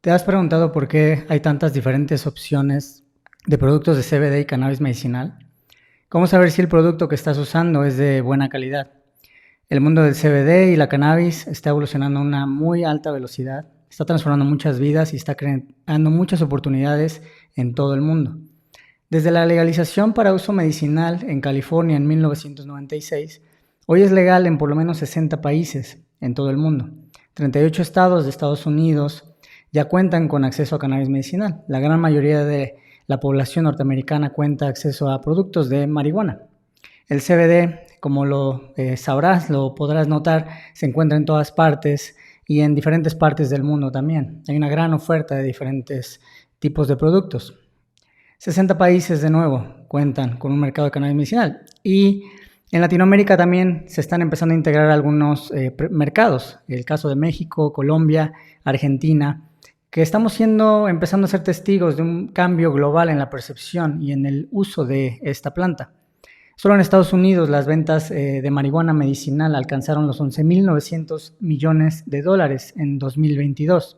¿Te has preguntado por qué hay tantas diferentes opciones de productos de CBD y cannabis medicinal? ¿Cómo saber si el producto que estás usando es de buena calidad? El mundo del CBD y la cannabis está evolucionando a una muy alta velocidad, está transformando muchas vidas y está creando muchas oportunidades en todo el mundo. Desde la legalización para uso medicinal en California en 1996, hoy es legal en por lo menos 60 países en todo el mundo. 38 estados de Estados Unidos ya cuentan con acceso a cannabis medicinal. La gran mayoría de la población norteamericana cuenta acceso a productos de marihuana. El CBD, como lo sabrás, lo podrás notar, se encuentra en todas partes y en diferentes partes del mundo también. Hay una gran oferta de diferentes tipos de productos. 60 países de nuevo cuentan con un mercado de cannabis medicinal y en Latinoamérica también se están empezando a integrar algunos mercados, el caso de México, Colombia, Argentina, que estamos empezando a ser testigos de un cambio global en la percepción y en el uso de esta planta. Solo en Estados Unidos las ventas de marihuana medicinal alcanzaron los 11.900 millones de dólares en 2022.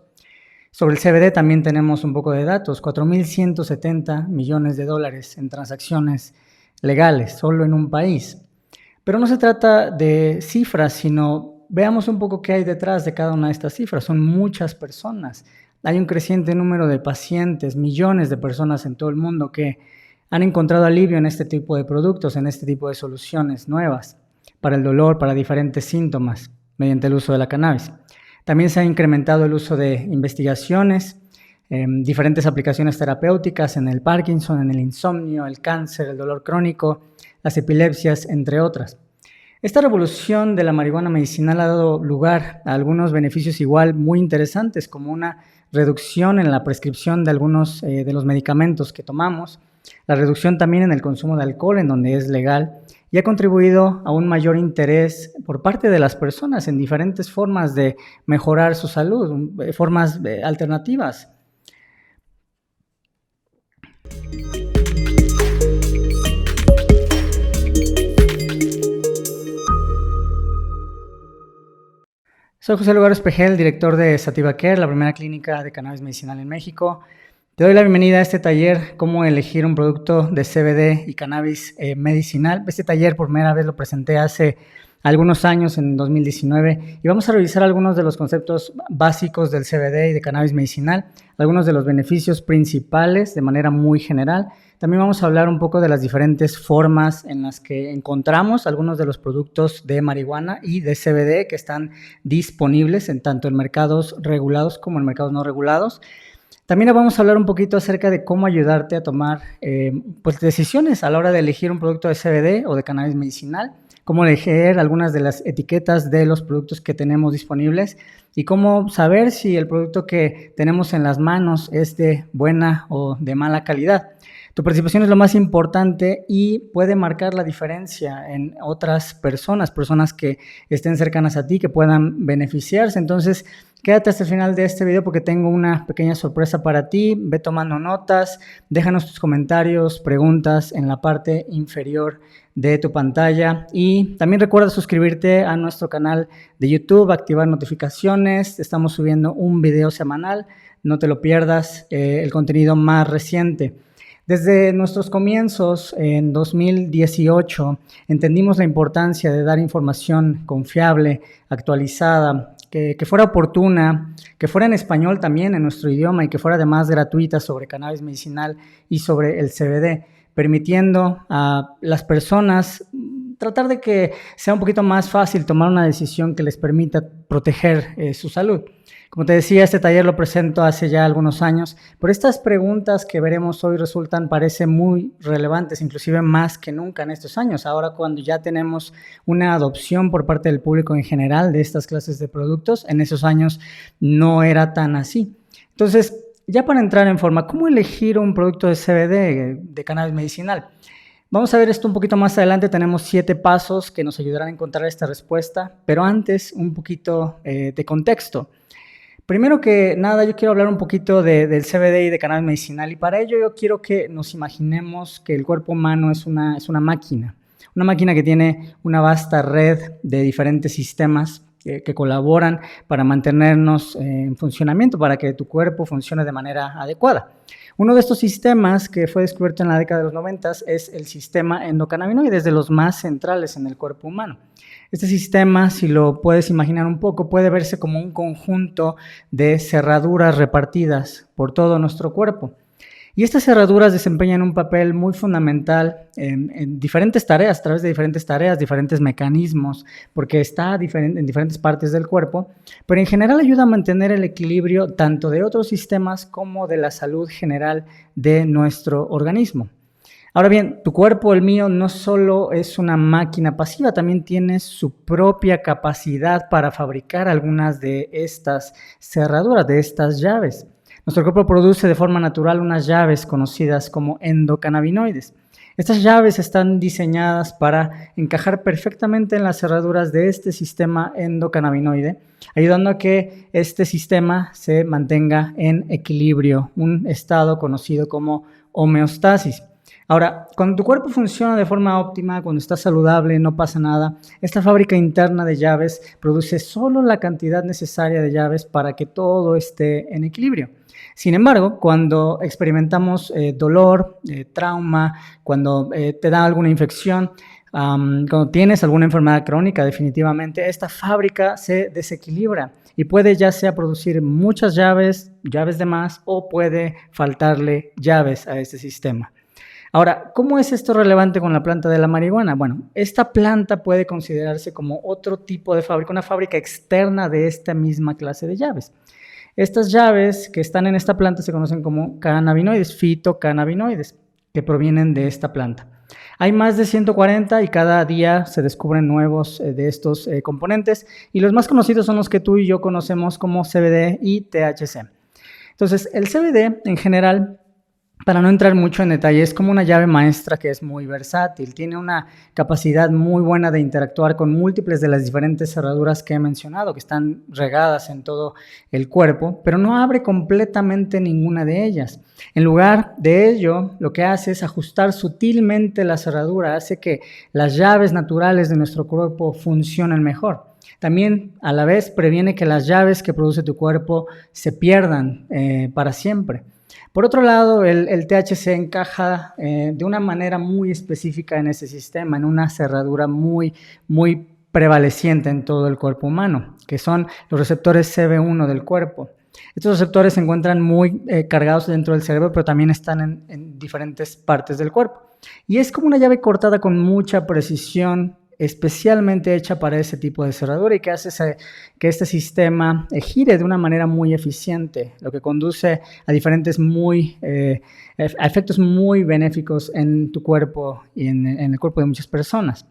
Sobre el CBD también tenemos un poco de datos, 4.170 millones de dólares en transacciones legales, solo en un país. Pero no se trata de cifras, sino veamos un poco qué hay detrás de cada una de estas cifras. Son muchas personas. Hay un creciente número de pacientes, millones de personas en todo el mundo que han encontrado alivio en este tipo de productos, en este tipo de soluciones nuevas para el dolor, para diferentes síntomas, mediante el uso de la cannabis. También se ha incrementado el uso de investigaciones, diferentes aplicaciones terapéuticas en el Parkinson, en el insomnio, el cáncer, el dolor crónico, las epilepsias, entre otras. Esta revolución de la marihuana medicinal ha dado lugar a algunos beneficios igual muy interesantes, como una reducción en la prescripción de algunos de los medicamentos que tomamos, la reducción también en el consumo de alcohol, en donde es legal, y ha contribuido a un mayor interés por parte de las personas en diferentes formas de mejorar su salud, formas alternativas. Soy José Lugar Espejel, director de Sativa Care, la primera clínica de cannabis medicinal en México. Te doy la bienvenida a este taller, cómo elegir un producto de CBD y cannabis medicinal. Este taller por primera vez lo presenté hace algunos años, en 2019, y vamos a revisar algunos de los conceptos básicos del CBD y de cannabis medicinal, algunos de los beneficios principales de manera muy general. También vamos a hablar un poco de las diferentes formas en las que encontramos algunos de los productos de marihuana y de CBD que están disponibles tanto en mercados regulados como en mercados no regulados. También vamos a hablar un poquito acerca de cómo ayudarte a tomar decisiones a la hora de elegir un producto de CBD o de cannabis medicinal, cómo elegir algunas de las etiquetas de los productos que tenemos disponibles y cómo saber si el producto que tenemos en las manos es de buena o de mala calidad. Tu participación es lo más importante y puede marcar la diferencia en otras personas que estén cercanas a ti, que puedan beneficiarse. Entonces, quédate hasta el final de este video porque tengo una pequeña sorpresa para ti. Ve tomando notas, déjanos tus comentarios, preguntas en la parte inferior de tu pantalla y también recuerda suscribirte a nuestro canal de YouTube, activar notificaciones. Estamos subiendo un video semanal, no te lo pierdas, el contenido más reciente. Desde nuestros comienzos en 2018 entendimos la importancia de dar información confiable, actualizada, que fuera oportuna, que fuera en español también en nuestro idioma y que fuera además gratuita sobre cannabis medicinal y sobre el CBD, permitiendo a las personas tratar de que sea un poquito más fácil tomar una decisión que les permita proteger su salud. Como te decía, este taller lo presento hace ya algunos años, pero estas preguntas que veremos hoy parecen muy relevantes, inclusive más que nunca en estos años. Ahora, cuando ya tenemos una adopción por parte del público en general de estas clases de productos, en esos años no era tan así. Entonces, ya para entrar en forma, ¿cómo elegir un producto de CBD, de cannabis medicinal? Vamos a ver esto un poquito más adelante. Tenemos 7 pasos que nos ayudarán a encontrar esta respuesta, pero antes un poquito de contexto. Primero que nada, yo quiero hablar un poquito del CBD y de cannabis medicinal, y para ello yo quiero que nos imaginemos que el cuerpo humano es una máquina que tiene una vasta red de diferentes sistemas que colaboran para mantenernos en funcionamiento, para que tu cuerpo funcione de manera adecuada. Uno de estos sistemas que fue descubierto en la década de los 90 es el sistema endocannabinoide, de los más centrales en el cuerpo humano. Este sistema, si lo puedes imaginar un poco, puede verse como un conjunto de cerraduras repartidas por todo nuestro cuerpo. Y estas cerraduras desempeñan un papel muy fundamental en diferentes tareas, a través de diferentes tareas, diferentes mecanismos, porque está en diferentes partes del cuerpo, pero en general ayuda a mantener el equilibrio tanto de otros sistemas como de la salud general de nuestro organismo. Ahora bien, tu cuerpo, el mío, no solo es una máquina pasiva, también tiene su propia capacidad para fabricar algunas de estas cerraduras, de estas llaves. Nuestro cuerpo produce de forma natural unas llaves conocidas como endocannabinoides. Estas llaves están diseñadas para encajar perfectamente en las cerraduras de este sistema endocannabinoide, ayudando a que este sistema se mantenga en equilibrio, un estado conocido como homeostasis. Ahora, cuando tu cuerpo funciona de forma óptima, cuando está saludable, no pasa nada, esta fábrica interna de llaves produce solo la cantidad necesaria de llaves para que todo esté en equilibrio. Sin embargo, cuando experimentamos dolor, trauma, cuando te da alguna infección, cuando tienes alguna enfermedad crónica, definitivamente esta fábrica se desequilibra y puede ya sea producir muchas llaves de más, o puede faltarle llaves a este sistema. Ahora, ¿cómo es esto relevante con la planta de la marihuana? Bueno, esta planta puede considerarse como otro tipo de fábrica, una fábrica externa de esta misma clase de llaves. Estas llaves que están en esta planta se conocen como cannabinoides, fitocannabinoides, que provienen de esta planta. Hay más de 140 y cada día se descubren nuevos de estos componentes, y los más conocidos son los que tú y yo conocemos como CBD y THC. Entonces, el CBD en general, para no entrar mucho en detalle, es como una llave maestra que es muy versátil, tiene una capacidad muy buena de interactuar con múltiples de las diferentes cerraduras que he mencionado, que están regadas en todo el cuerpo, pero no abre completamente ninguna de ellas. En lugar de ello, lo que hace es ajustar sutilmente la cerradura, hace que las llaves naturales de nuestro cuerpo funcionen mejor. También, a la vez, previene que las llaves que produce tu cuerpo se pierdan para siempre. Por otro lado, el THC encaja de una manera muy específica en ese sistema, en una cerradura muy prevaleciente en todo el cuerpo humano, que son los receptores CB1 del cuerpo. Estos receptores se encuentran muy cargados dentro del cerebro, pero también están en diferentes partes del cuerpo. Y es como una llave cortada con mucha precisión, especialmente hecha para ese tipo de cerradura, y que hace que este sistema gire de una manera muy eficiente, lo que conduce a diferentes a efectos muy benéficos en tu cuerpo y en el cuerpo de muchas personas.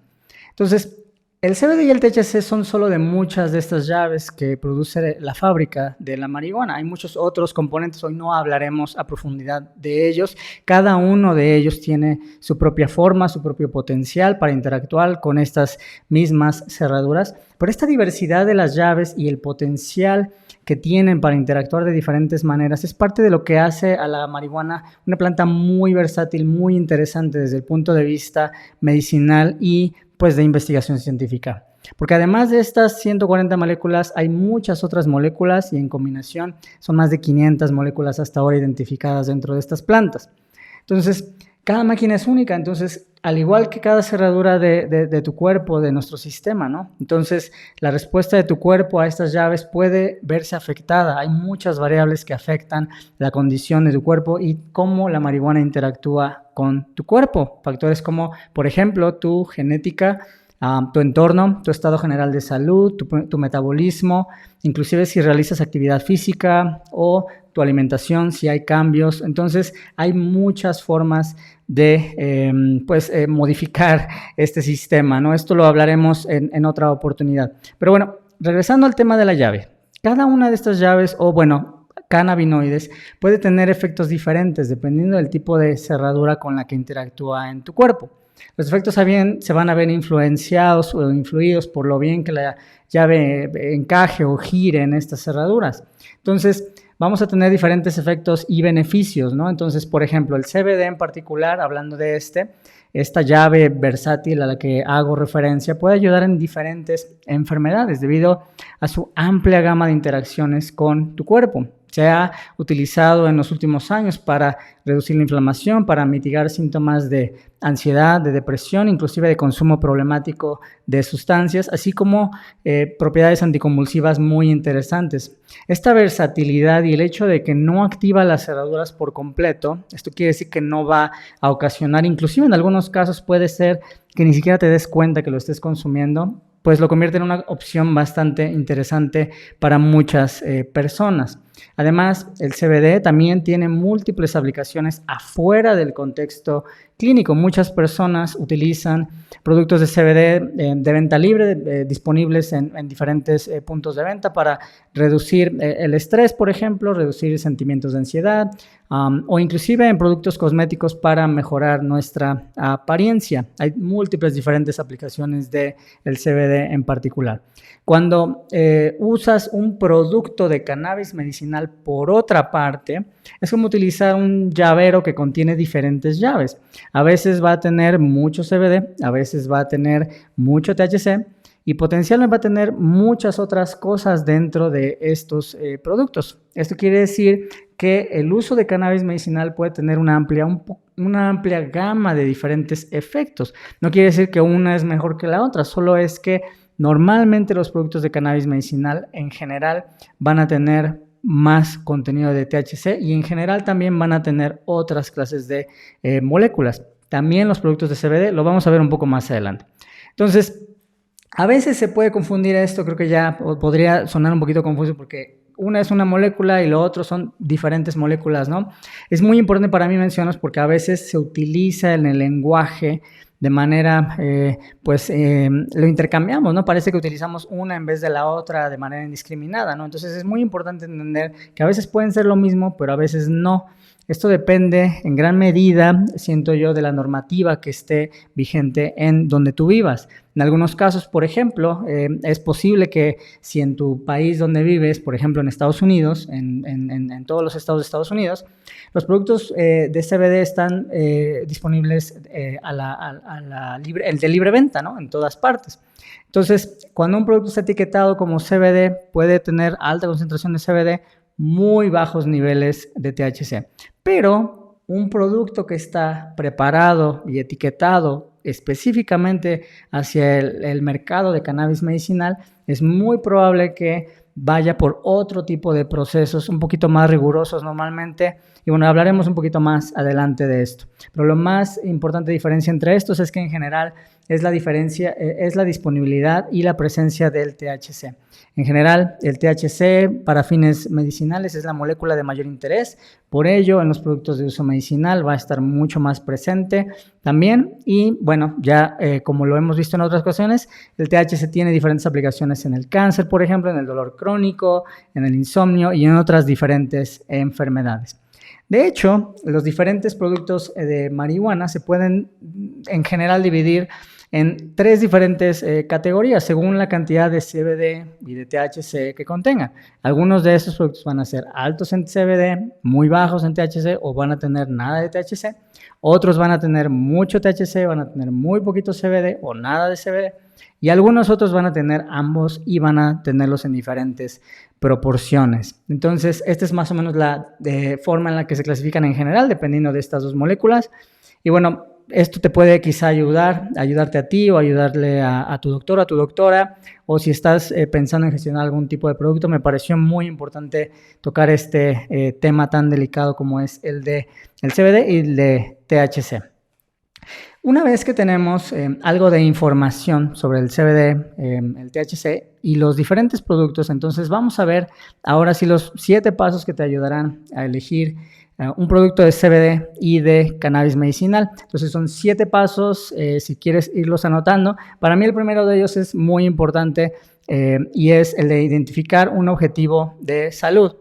Entonces, el CBD y el THC son solo de muchas de estas llaves que produce la fábrica de la marihuana. Hay muchos otros componentes, hoy no hablaremos a profundidad de ellos. Cada uno de ellos tiene su propia forma, su propio potencial para interactuar con estas mismas cerraduras. Pero esta diversidad de las llaves y el potencial que tienen para interactuar de diferentes maneras es parte de lo que hace a la marihuana una planta muy versátil, muy interesante desde el punto de vista medicinal y pues de investigación científica. Porque además de estas 140 moléculas, hay muchas otras moléculas, y en combinación son más de 500 moléculas hasta ahora identificadas dentro de estas plantas. Entonces, cada máquina es única, entonces, al igual que cada cerradura de tu cuerpo, de nuestro sistema, ¿no? Entonces, la respuesta de tu cuerpo a estas llaves puede verse afectada. Hay muchas variables que afectan la condición de tu cuerpo y cómo la marihuana interactúa con tu cuerpo. Factores como, por ejemplo, tu genética, tu entorno, tu estado general de salud, tu metabolismo, inclusive si realizas actividad física o tu alimentación, si hay cambios. Entonces, hay muchas formas de modificar este sistema, ¿no? Esto lo hablaremos en otra oportunidad. Pero bueno, regresando al tema de la llave. Cada una de estas llaves, cannabinoides, puede tener efectos diferentes dependiendo del tipo de cerradura con la que interactúa en tu cuerpo. Los efectos se van a ver influenciados o influidos por lo bien que la llave encaje o gire en estas cerraduras. Entonces, vamos a tener diferentes efectos y beneficios, ¿no? Entonces, por ejemplo, el CBD en particular, hablando de esta llave versátil a la que hago referencia puede ayudar en diferentes enfermedades debido a su amplia gama de interacciones con tu cuerpo. Se ha utilizado en los últimos años para reducir la inflamación, para mitigar síntomas de ansiedad, de depresión, inclusive de consumo problemático de sustancias, así como propiedades anticonvulsivas muy interesantes. Esta versatilidad y el hecho de que no activa las cerraduras por completo, esto quiere decir que no va a ocasionar, inclusive en algunos casos puede ser que ni siquiera te des cuenta que lo estés consumiendo, pues lo convierte en una opción bastante interesante para muchas personas. Además, el CBD también tiene múltiples aplicaciones afuera del contexto clínico. Muchas personas utilizan productos de CBD de venta libre, disponibles en diferentes puntos de venta para reducir el estrés, por ejemplo, reducir sentimientos de ansiedad, o inclusive en productos cosméticos para mejorar nuestra apariencia. Hay múltiples diferentes aplicaciones del CBD en particular. Cuando usas un producto de cannabis medicinal por otra parte, es como utilizar un llavero que contiene diferentes llaves. A veces va a tener mucho CBD, a veces va a tener mucho THC y potencialmente va a tener muchas otras cosas dentro de estos productos. Esto quiere decir que el uso de cannabis medicinal puede tener una amplia gama de diferentes efectos. No quiere decir que una es mejor que la otra, solo es que normalmente los productos de cannabis medicinal en general van a tener más contenido de THC y en general también van a tener otras clases de moléculas. También los productos de CBD lo vamos a ver un poco más adelante. Entonces, a veces se puede confundir esto, creo que ya podría sonar un poquito confuso porque una es una molécula y lo otro son diferentes moléculas, ¿no? Es muy importante para mí mencionarlos porque a veces se utiliza en el lenguaje de manera, lo intercambiamos, ¿no? Parece que utilizamos una en vez de la otra de manera indiscriminada, ¿no? Entonces es muy importante entender que a veces pueden ser lo mismo, pero a veces no. Esto depende en gran medida, siento yo, de la normativa que esté vigente en donde tú vivas. En algunos casos, por ejemplo, es posible que si en tu país donde vives, por ejemplo en Estados Unidos, en todos los estados de Estados Unidos, los productos de CBD están disponibles el de libre venta, ¿no? En todas partes. Entonces, cuando un producto está etiquetado como CBD, puede tener alta concentración de CBD, muy bajos niveles de THC. Pero un producto que está preparado y etiquetado específicamente hacia el mercado de cannabis medicinal, es muy probable que vaya por otro tipo de procesos un poquito más rigurosos normalmente. Y bueno, hablaremos un poquito más adelante de esto. Pero lo más importante diferencia entre estos es que en general es la disponibilidad y la presencia del THC. En general, el THC para fines medicinales es la molécula de mayor interés, por ello en los productos de uso medicinal va a estar mucho más presente también y bueno, ya como lo hemos visto en otras ocasiones, el THC tiene diferentes aplicaciones en el cáncer, por ejemplo, en el dolor crónico, en el insomnio y en otras diferentes enfermedades. De hecho, los diferentes productos de marihuana se pueden en general dividir en tres diferentes categorías según la cantidad de CBD y de THC que contengan. Algunos de estos productos van a ser altos en CBD, muy bajos en THC o van a tener nada de THC. Otros van a tener mucho THC, van a tener muy poquito CBD o nada de CBD. Y algunos otros van a tener ambos y van a tenerlos en diferentes proporciones. Entonces, esta es más o menos la forma en la que se clasifican en general, dependiendo de estas dos moléculas. Y bueno, esto te puede quizá ayudarte a ti o ayudarle a tu doctor o a tu doctora, o si estás pensando en gestionar algún tipo de producto, me pareció muy importante tocar este tema tan delicado como es el CBD y el de THC. Una vez que tenemos algo de información sobre el CBD, el THC y los diferentes productos, entonces vamos a ver ahora sí los 7 pasos que te ayudarán a elegir un producto de CBD y de cannabis medicinal. Entonces son 7 pasos, si quieres irlos anotando. Para mí el primero de ellos es muy importante y es el de identificar un objetivo de salud.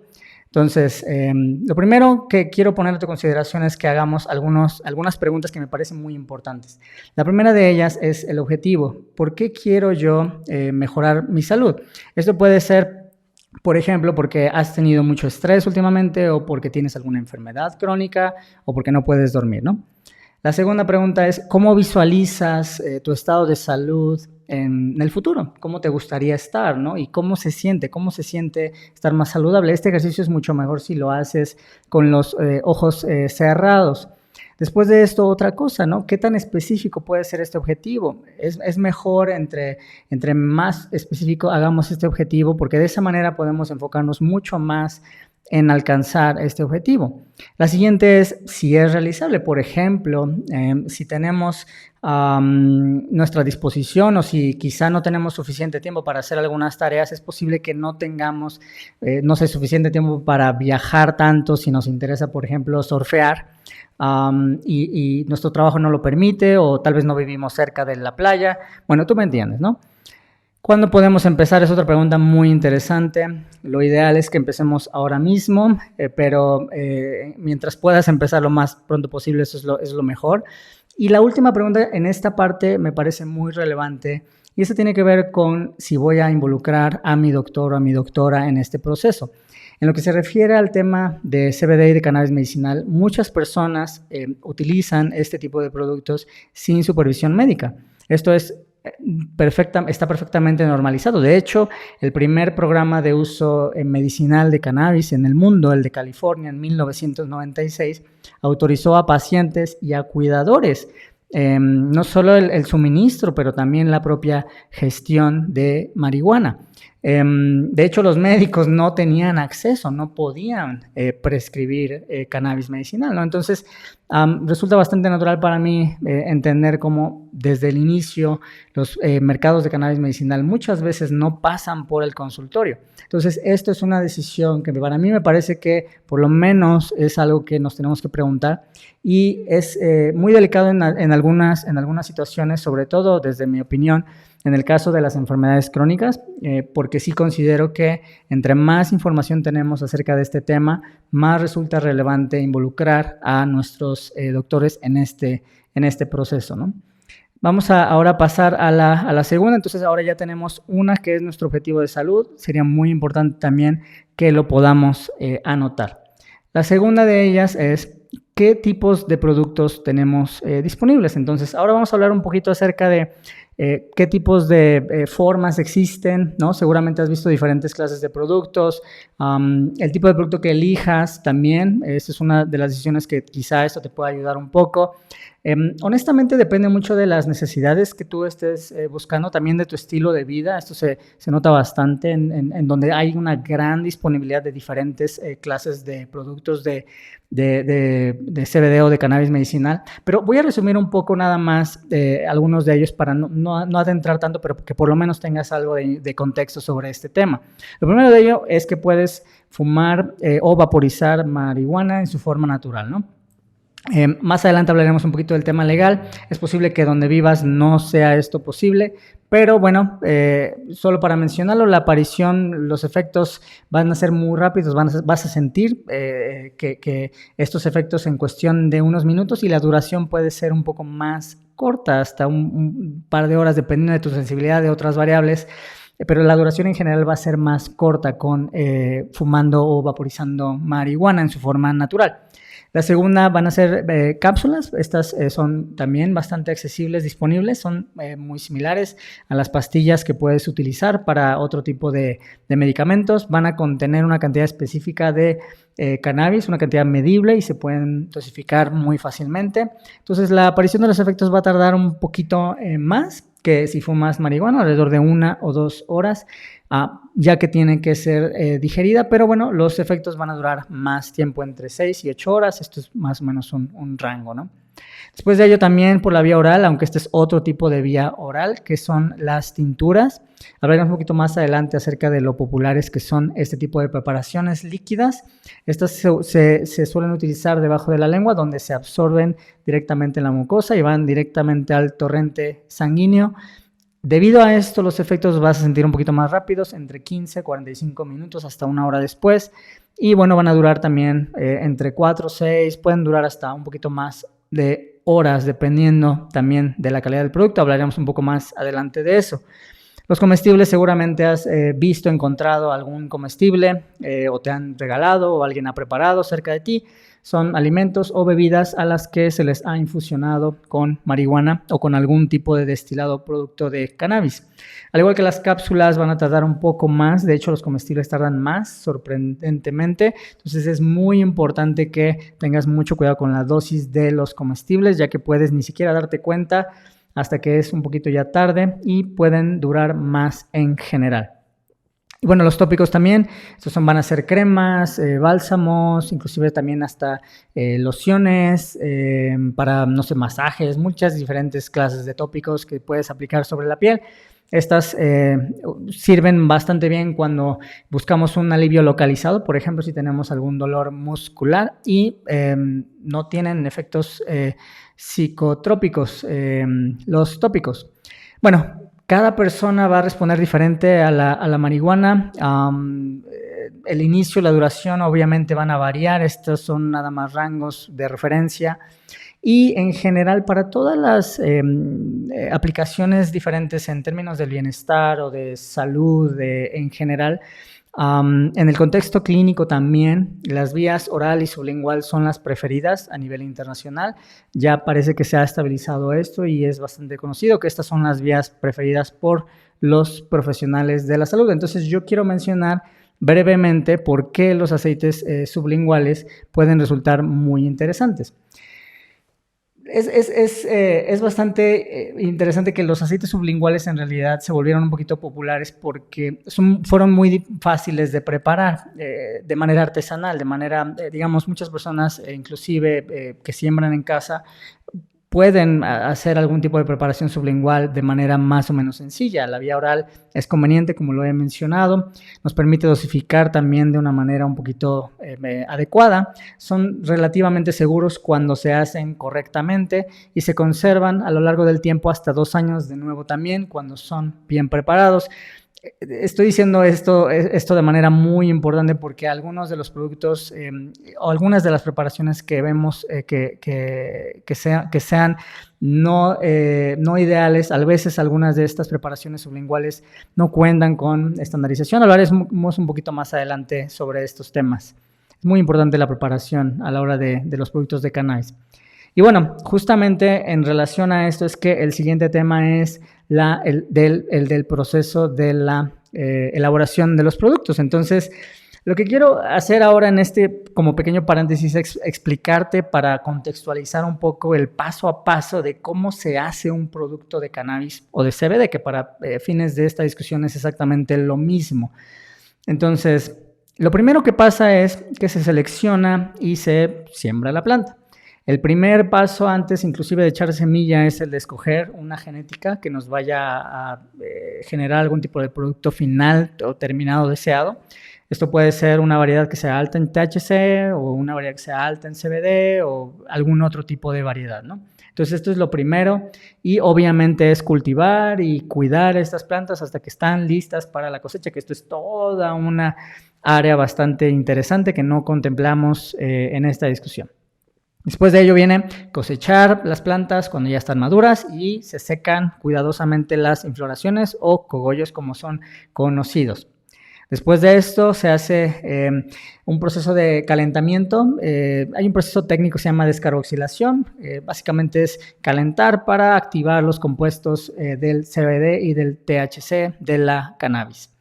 Entonces, lo primero que quiero poner a tu consideración es que hagamos algunas preguntas que me parecen muy importantes. La primera de ellas es el objetivo. ¿Por qué quiero yo mejorar mi salud? Esto puede ser, por ejemplo, porque has tenido mucho estrés últimamente o porque tienes alguna enfermedad crónica o porque no puedes dormir, ¿no? La segunda pregunta es, ¿cómo visualizas tu estado de salud en el futuro? ¿Cómo te gustaría estar, ¿no? Y cómo se siente estar más saludable. Este ejercicio es mucho mejor si lo haces con los ojos cerrados. Después de esto, otra cosa, ¿no? ¿Qué tan específico puede ser este objetivo? Es mejor entre más específico hagamos este objetivo, porque de esa manera podemos enfocarnos mucho más en alcanzar este objetivo. La siguiente es si es realizable. Por ejemplo, si tenemos nuestra disposición o si quizá no tenemos suficiente tiempo para hacer algunas tareas, es posible que no tengamos, no sé, suficiente tiempo para viajar tanto si nos interesa, por ejemplo, surfear. Y nuestro trabajo no lo permite o tal vez no vivimos cerca de la playa. Bueno, tú me entiendes, ¿no? ¿Cuándo podemos empezar? Es otra pregunta muy interesante. Lo ideal es que empecemos ahora mismo, pero mientras puedas empezar lo más pronto posible, eso es lo mejor. Y la última pregunta en esta parte me parece muy relevante y esta tiene que ver con si voy a involucrar a mi doctor o a mi doctora en este proceso. En lo que se refiere al tema de CBD y de cannabis medicinal, muchas personas utilizan este tipo de productos sin supervisión médica. Esto es está perfectamente normalizado. De hecho, el primer programa de uso medicinal de cannabis en el mundo, el de California en 1996, autorizó a pacientes y a cuidadores no solo el suministro, pero también la propia gestión de marihuana. De hecho, los médicos no tenían acceso, no podían prescribir cannabis medicinal, ¿no? Entonces, resulta bastante natural para mí entender cómo desde el inicio los mercados de cannabis medicinal muchas veces no pasan por el consultorio. Entonces, esto es una decisión que para mí me parece que por lo menos es algo que nos tenemos que preguntar y es muy delicado en algunas situaciones, sobre todo desde mi opinión, en el caso de las enfermedades crónicas, porque sí considero que entre más información tenemos acerca de este tema, más resulta relevante involucrar a nuestros doctores en este proceso, ¿no? Vamos a ahora pasar a la segunda. Entonces ahora ya tenemos una que es nuestro objetivo de salud. Sería muy importante también que lo podamos anotar. La segunda de ellas es qué tipos de productos tenemos disponibles. Entonces ahora vamos a hablar un poquito acerca de qué tipos de formas existen, ¿no? Seguramente has visto diferentes clases de productos, el tipo de producto que elijas también, esa es una de las decisiones que quizá esto te pueda ayudar un poco. Honestamente depende mucho de las necesidades que tú estés buscando, también de tu estilo de vida. Esto se nota bastante en donde hay una gran disponibilidad de diferentes clases de productos de CBD o de cannabis medicinal, pero voy a resumir un poco nada más algunos de ellos para no adentrar tanto, pero que por lo menos tengas algo de contexto sobre este tema. Lo primero de ello es que puedes fumar o vaporizar marihuana en su forma natural, ¿no? Más adelante hablaremos un poquito del tema legal. Es posible que donde vivas no sea esto posible, pero bueno, solo para mencionarlo, la aparición, los efectos van a ser muy rápidos, vas a sentir que estos efectos en cuestión de unos minutos y la duración puede ser un poco más corta, hasta un par de horas, dependiendo de tu sensibilidad, de otras variables. Pero la duración en general va a ser más corta con fumando o vaporizando marihuana en su forma natural. La segunda van a ser cápsulas. Estas son también bastante accesibles, disponibles. Son muy similares a las pastillas que puedes utilizar para otro tipo de medicamentos. Van a contener una cantidad específica de cannabis, una cantidad medible y se pueden dosificar muy fácilmente. Entonces la aparición de los efectos va a tardar un poquito más que si fumas marihuana, alrededor de 1 o 2 horas, ya que tiene que ser digerida, pero bueno, los efectos van a durar más tiempo, entre 6 y 8 horas, esto es más o menos un rango, ¿no? Después de ello también por la vía oral, aunque este es otro tipo de vía oral, que son las tinturas. Hablaremos un poquito más adelante acerca de lo populares que son este tipo de preparaciones líquidas. Estas se suelen utilizar debajo de la lengua, donde se absorben directamente en la mucosa y van directamente al torrente sanguíneo. Debido a esto, los efectos vas a sentir un poquito más rápidos, entre 15 a 45 minutos hasta 1 hora después. Y bueno, van a durar también entre 4 o 6, pueden durar hasta un poquito más de horas, dependiendo también de la calidad del producto. Hablaremos un poco más adelante de eso. Los comestibles, seguramente has encontrado algún comestible o te han regalado o alguien ha preparado cerca de ti. Son alimentos o bebidas a las que se les ha infusionado con marihuana o con algún tipo de destilado o producto de cannabis. Al igual que las cápsulas van a tardar un poco más, de hecho los comestibles tardan más, sorprendentemente. Entonces es muy importante que tengas mucho cuidado con la dosis de los comestibles, ya que puedes ni siquiera darte cuenta hasta que es un poquito ya tarde y pueden durar más en general. Y bueno, los tópicos también, estos van a ser cremas, bálsamos, inclusive también hasta lociones para, no sé, masajes, muchas diferentes clases de tópicos que puedes aplicar sobre la piel. Estas sirven bastante bien cuando buscamos un alivio localizado, por ejemplo, si tenemos algún dolor muscular y no tienen efectos psicotrópicos, los tópicos. Bueno, cada persona va a responder diferente a la marihuana. El inicio y la duración obviamente van a variar. Estos son nada más rangos de referencia. Y en general para todas las aplicaciones diferentes en términos del bienestar o de salud en general, en el contexto clínico también, las vías oral y sublingual son las preferidas a nivel internacional. Ya parece que se ha estabilizado esto y es bastante conocido que estas son las vías preferidas por los profesionales de la salud. Entonces yo quiero mencionar brevemente por qué los aceites sublinguales pueden resultar muy interesantes. Es bastante interesante que los aceites sublinguales en realidad se volvieron un poquito populares porque fueron muy fáciles de preparar de manera artesanal, de manera, digamos, muchas personas, inclusive que siembran en casa, pueden hacer algún tipo de preparación sublingual de manera más o menos sencilla. La vía oral es conveniente, como lo he mencionado, nos permite dosificar también de una manera un poquito adecuada. Son relativamente seguros cuando se hacen correctamente y se conservan a lo largo del tiempo hasta 2 años de nuevo también cuando son bien preparados. Estoy diciendo esto de manera muy importante porque algunos de los productos o algunas de las preparaciones que vemos que sean no ideales, a veces algunas de estas preparaciones sublinguales no cuentan con estandarización. Hablaremos un poquito más adelante sobre estos temas. Es muy importante la preparación a la hora de los productos de cannabis. Y bueno, justamente en relación a esto es que el siguiente tema es el del proceso de la elaboración de los productos. Entonces, lo que quiero hacer ahora en como pequeño paréntesis es explicarte para contextualizar un poco el paso a paso de cómo se hace un producto de cannabis o de CBD, que para fines de esta discusión es exactamente lo mismo. Entonces, lo primero que pasa es que se selecciona y se siembra la planta. El primer paso antes inclusive de echar semilla es el de escoger una genética que nos vaya a generar algún tipo de producto final o terminado deseado. Esto puede ser una variedad que sea alta en THC o una variedad que sea alta en CBD o algún otro tipo de variedad, ¿no? Entonces esto es lo primero y obviamente es cultivar y cuidar estas plantas hasta que están listas para la cosecha, que esto es toda una área bastante interesante que no contemplamos en esta discusión. Después de ello viene cosechar las plantas cuando ya están maduras y se secan cuidadosamente las infloraciones o cogollos como son conocidos. Después de esto se hace un proceso de calentamiento. Hay un proceso técnico que se llama descarboxilación. Básicamente es calentar para activar los compuestos del CBD y del THC de la cannabis.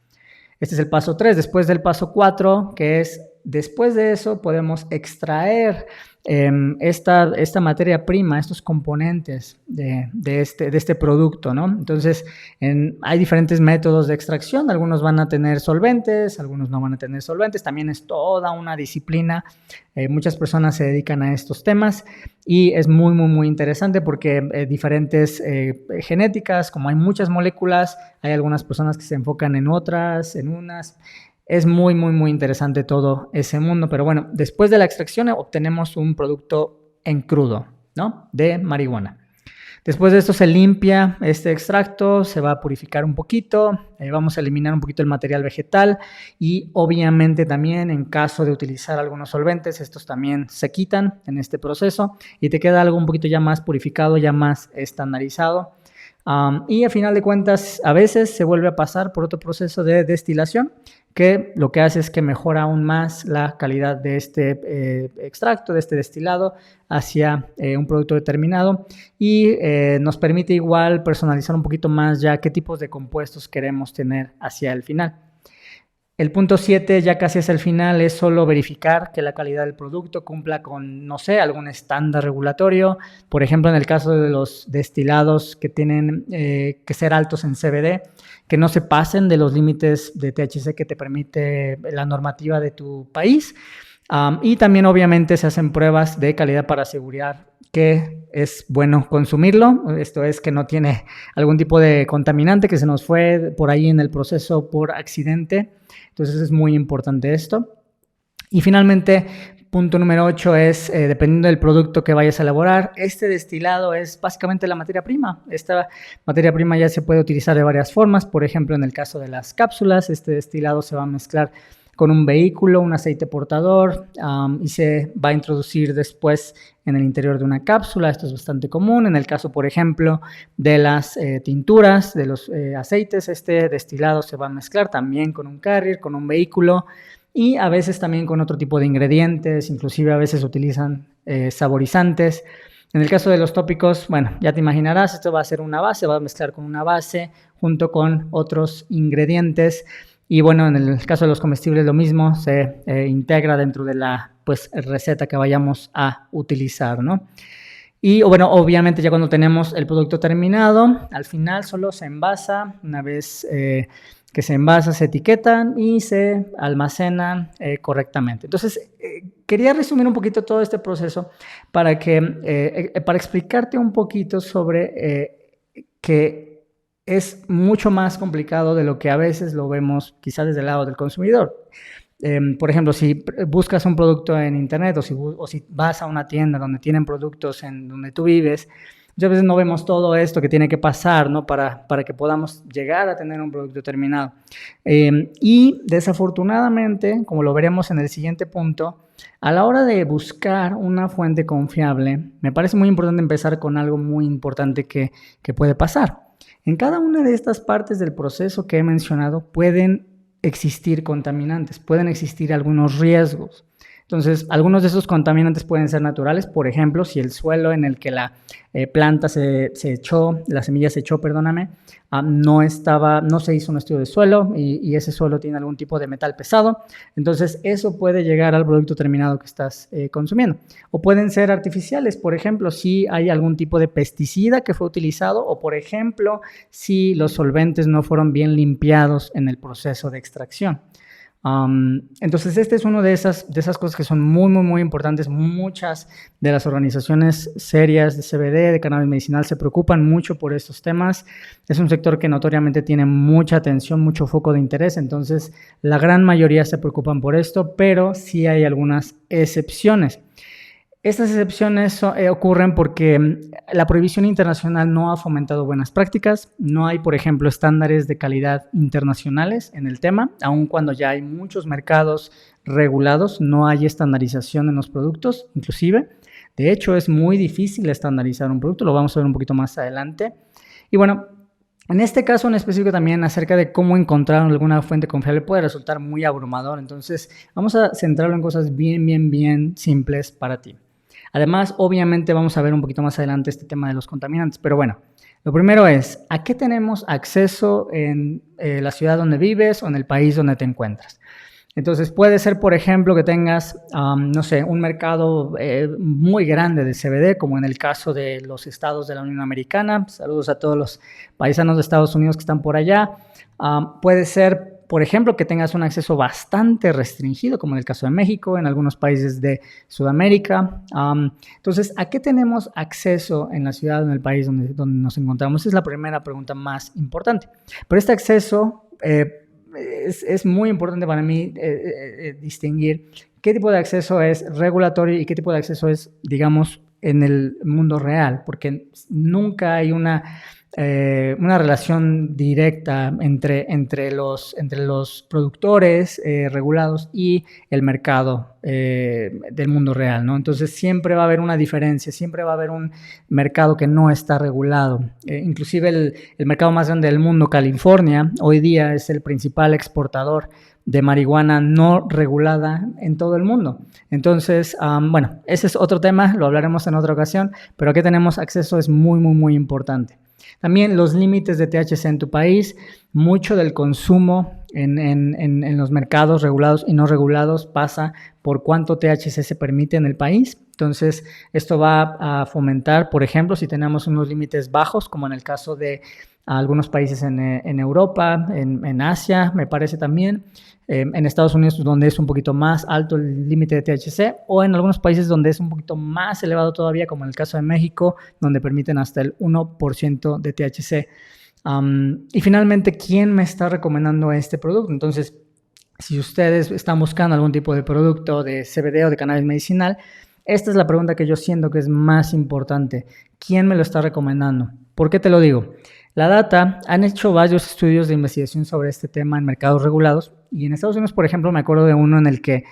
Este es el paso 3. Después del paso 4, que es después de eso podemos extraer esta materia prima, estos componentes de este producto, ¿no? Entonces, hay diferentes métodos de extracción, algunos van a tener solventes, algunos no van a tener solventes, también es toda una disciplina, muchas personas se dedican a estos temas y es muy, muy, muy interesante porque diferentes genéticas, como hay muchas moléculas, hay algunas personas que se enfocan en otras, en unas. Es muy, muy, muy interesante todo ese mundo, pero bueno, después de la extracción obtenemos un producto en crudo, ¿no? De marihuana. Después de esto se limpia este extracto, se va a purificar un poquito, vamos a eliminar un poquito el material vegetal y obviamente también en caso de utilizar algunos solventes, estos también se quitan en este proceso y te queda algo un poquito ya más purificado, ya más estandarizado. Y a final de cuentas, a veces se vuelve a pasar por otro proceso de destilación que lo que hace es que mejora aún más la calidad de este extracto, de este destilado, hacia un producto determinado y nos permite igual personalizar un poquito más ya qué tipos de compuestos queremos tener hacia el final. El punto 7, ya casi es el final, es solo verificar que la calidad del producto cumpla con, no sé, algún estándar regulatorio. Por ejemplo, en el caso de los destilados que tienen que ser altos en CBD, que no se pasen de los límites de THC que te permite la normativa de tu país. Y también obviamente se hacen pruebas de calidad para asegurar que es bueno consumirlo. Esto es que no tiene algún tipo de contaminante que se nos fue por ahí en el proceso por accidente. Entonces es muy importante esto. Y finalmente, punto número 8 es, dependiendo del producto que vayas a elaborar, este destilado es básicamente la materia prima. Esta materia prima ya se puede utilizar de varias formas. Por ejemplo, en el caso de las cápsulas, este destilado se va a mezclar con un vehículo, un aceite portador, y se va a introducir después en el interior de una cápsula. Esto es bastante común. En el caso, por ejemplo, de las tinturas, de los aceites, este destilado se va a mezclar también con un carrier, con un vehículo y a veces también con otro tipo de ingredientes, inclusive a veces utilizan saborizantes. En el caso de los tópicos, bueno, ya te imaginarás, esto va a ser una base, va a mezclar con una base junto con otros ingredientes. Y bueno, en el caso de los comestibles lo mismo, se integra dentro de la receta que vayamos a utilizar, ¿no? Y bueno, obviamente ya cuando tenemos el producto terminado, al final solo se envasa. Una vez que se envasa, se etiquetan y se almacenan correctamente. Entonces, quería resumir un poquito todo este proceso para explicarte un poquito sobre que es mucho más complicado de lo que a veces lo vemos quizás desde el lado del consumidor. Por ejemplo, si buscas un producto en internet o si vas a una tienda donde tienen productos en donde tú vives, muchas veces no vemos todo esto que tiene que pasar, ¿no? para que podamos llegar a tener un producto terminado. Y desafortunadamente, como lo veremos en el siguiente punto, a la hora de buscar una fuente confiable, me parece muy importante empezar con algo muy importante que puede pasar. En cada una de estas partes del proceso que he mencionado pueden existir contaminantes, pueden existir algunos riesgos. Entonces, algunos de esos contaminantes pueden ser naturales. Por ejemplo, si el suelo en el que la planta la semilla se echó, no se hizo un estudio de suelo y ese suelo tiene algún tipo de metal pesado. Entonces, eso puede llegar al producto terminado que estás consumiendo. O pueden ser artificiales, por ejemplo, si hay algún tipo de pesticida que fue utilizado o, por ejemplo, si los solventes no fueron bien limpiados en el proceso de extracción. Entonces, este es una de esas cosas que son muy, muy, muy importantes. Muchas de las organizaciones serias de CBD, de cannabis medicinal, se preocupan mucho por estos temas. Es un sector que notoriamente tiene mucha atención, mucho foco de interés. Entonces, la gran mayoría se preocupan por esto, pero sí hay algunas excepciones. Estas excepciones ocurren porque la prohibición internacional no ha fomentado buenas prácticas. No hay, por ejemplo, estándares de calidad internacionales en el tema, aun cuando ya hay muchos mercados regulados, no hay estandarización en los productos, inclusive. De hecho, es muy difícil estandarizar un producto, lo vamos a ver un poquito más adelante. Y bueno, en este caso en específico también acerca de cómo encontrar alguna fuente confiable puede resultar muy abrumador. Entonces, vamos a centrarlo en cosas bien simples para ti. Además, obviamente vamos a ver un poquito más adelante este tema de los contaminantes, pero bueno, lo primero es, ¿a qué tenemos acceso en la ciudad donde vives o en el país donde te encuentras? Entonces, puede ser, por ejemplo, que tengas, no sé, un mercado muy grande de CBD, como en el caso de los estados de la Unión Americana. Saludos a todos los paisanos de Estados Unidos que están por allá. Puede ser, por ejemplo, que tengas un acceso bastante restringido, como en el caso de México, en algunos países de Sudamérica. Entonces, ¿a qué tenemos acceso en la ciudad o en el país donde nos encontramos? Esa es la primera pregunta más importante. Pero este acceso es muy importante para mí distinguir qué tipo de acceso es regulatorio y qué tipo de acceso es, digamos, en el mundo real, porque nunca hay una una relación directa entre los productores regulados y el mercado del mundo real, ¿no? Entonces siempre va a haber una diferencia, siempre va a haber un mercado que no está regulado. Inclusive el mercado más grande del mundo, California, hoy día es el principal exportador de marihuana no regulada en todo el mundo. Entonces, bueno, ese es otro tema, lo hablaremos en otra ocasión, pero aquí tenemos acceso, es muy importante. También los límites de THC en tu país, mucho del consumo en los mercados regulados y no regulados pasa por cuánto THC se permite en el país. Entonces, esto va a fomentar, por ejemplo, si tenemos unos límites bajos, como en el caso de algunos países en Europa, en Asia, me parece también, en Estados Unidos, donde es un poquito más alto el límite de THC, o en algunos países donde es un poquito más elevado todavía, como en el caso de México, donde permiten hasta el 1% de THC. Y finalmente, ¿quién me está recomendando este producto? Entonces, si ustedes están buscando algún tipo de producto de CBD o de cannabis medicinal, esta es la pregunta que yo siento que es más importante. ¿Quién me lo está recomendando? ¿Por qué te lo digo? La data, han hecho varios estudios de investigación sobre este tema en mercados regulados y en Estados Unidos, por ejemplo, me acuerdo de uno en el que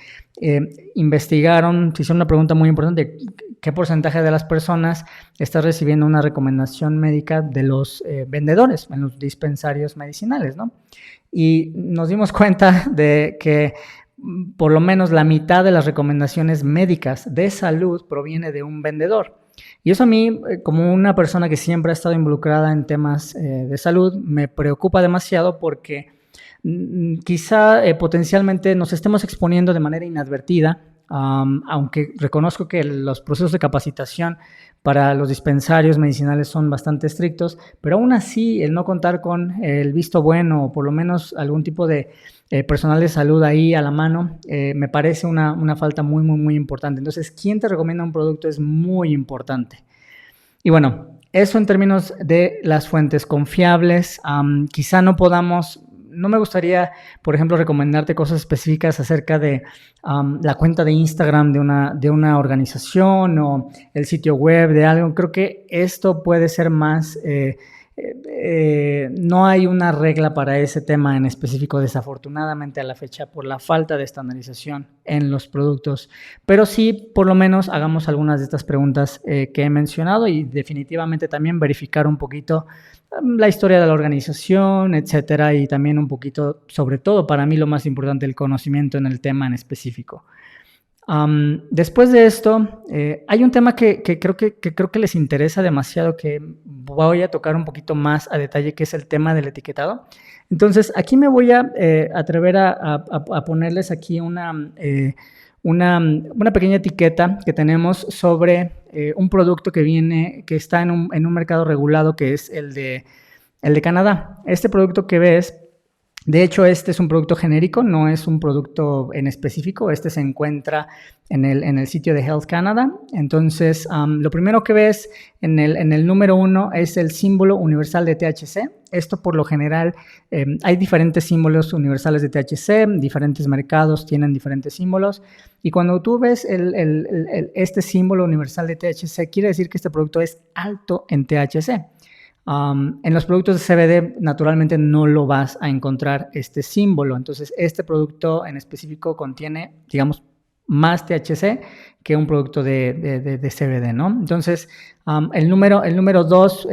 investigaron, se hicieron una pregunta muy importante, ¿qué porcentaje de las personas está recibiendo una recomendación médica de los vendedores en los dispensarios medicinales, ¿no? Y nos dimos cuenta de que por lo menos la mitad de las recomendaciones médicas de salud proviene de un vendedor. Y eso a mí, como una persona que siempre ha estado involucrada en temas de salud, me preocupa demasiado porque quizá potencialmente nos estemos exponiendo de manera inadvertida, aunque reconozco que los procesos de capacitación para los dispensarios medicinales son bastante estrictos, pero aún así el no contar con el visto bueno o por lo menos algún tipo de personal de salud ahí a la mano, me parece una falta muy importante. Entonces, ¿quién te recomienda un producto? Es muy importante. Y bueno, eso en términos de las fuentes confiables, quizá no me gustaría, por ejemplo, recomendarte cosas específicas acerca de la cuenta de Instagram de una organización o el sitio web de algo. Creo que esto puede ser más... no hay una regla para ese tema en específico, desafortunadamente a la fecha, por la falta de estandarización en los productos, pero sí, por lo menos, hagamos algunas de estas preguntas que he mencionado y definitivamente también verificar un poquito la historia de la organización, etcétera, y también un poquito, sobre todo para mí lo más importante, el conocimiento en el tema en específico. Después de esto, hay un tema que creo que les interesa demasiado, que voy a tocar un poquito más a detalle, que es el tema del etiquetado. Entonces, aquí me voy a atrever a ponerles aquí una pequeña etiqueta que tenemos sobre un producto que está en un mercado regulado, que es el de Canadá. Este producto que ves, de hecho, este es un producto genérico, no es un producto en específico. Este se encuentra en el sitio de Health Canada. Entonces, lo primero que ves en el número 1 es el símbolo universal de THC. Esto, por lo general, hay diferentes símbolos universales de THC, diferentes mercados tienen diferentes símbolos. Y cuando tú ves este símbolo universal de THC, quiere decir que este producto es alto en THC. En los productos de CBD naturalmente no lo vas a encontrar este símbolo. Entonces, este producto en específico contiene, digamos, más THC que un producto de CBD, ¿no? Entonces, el número 2,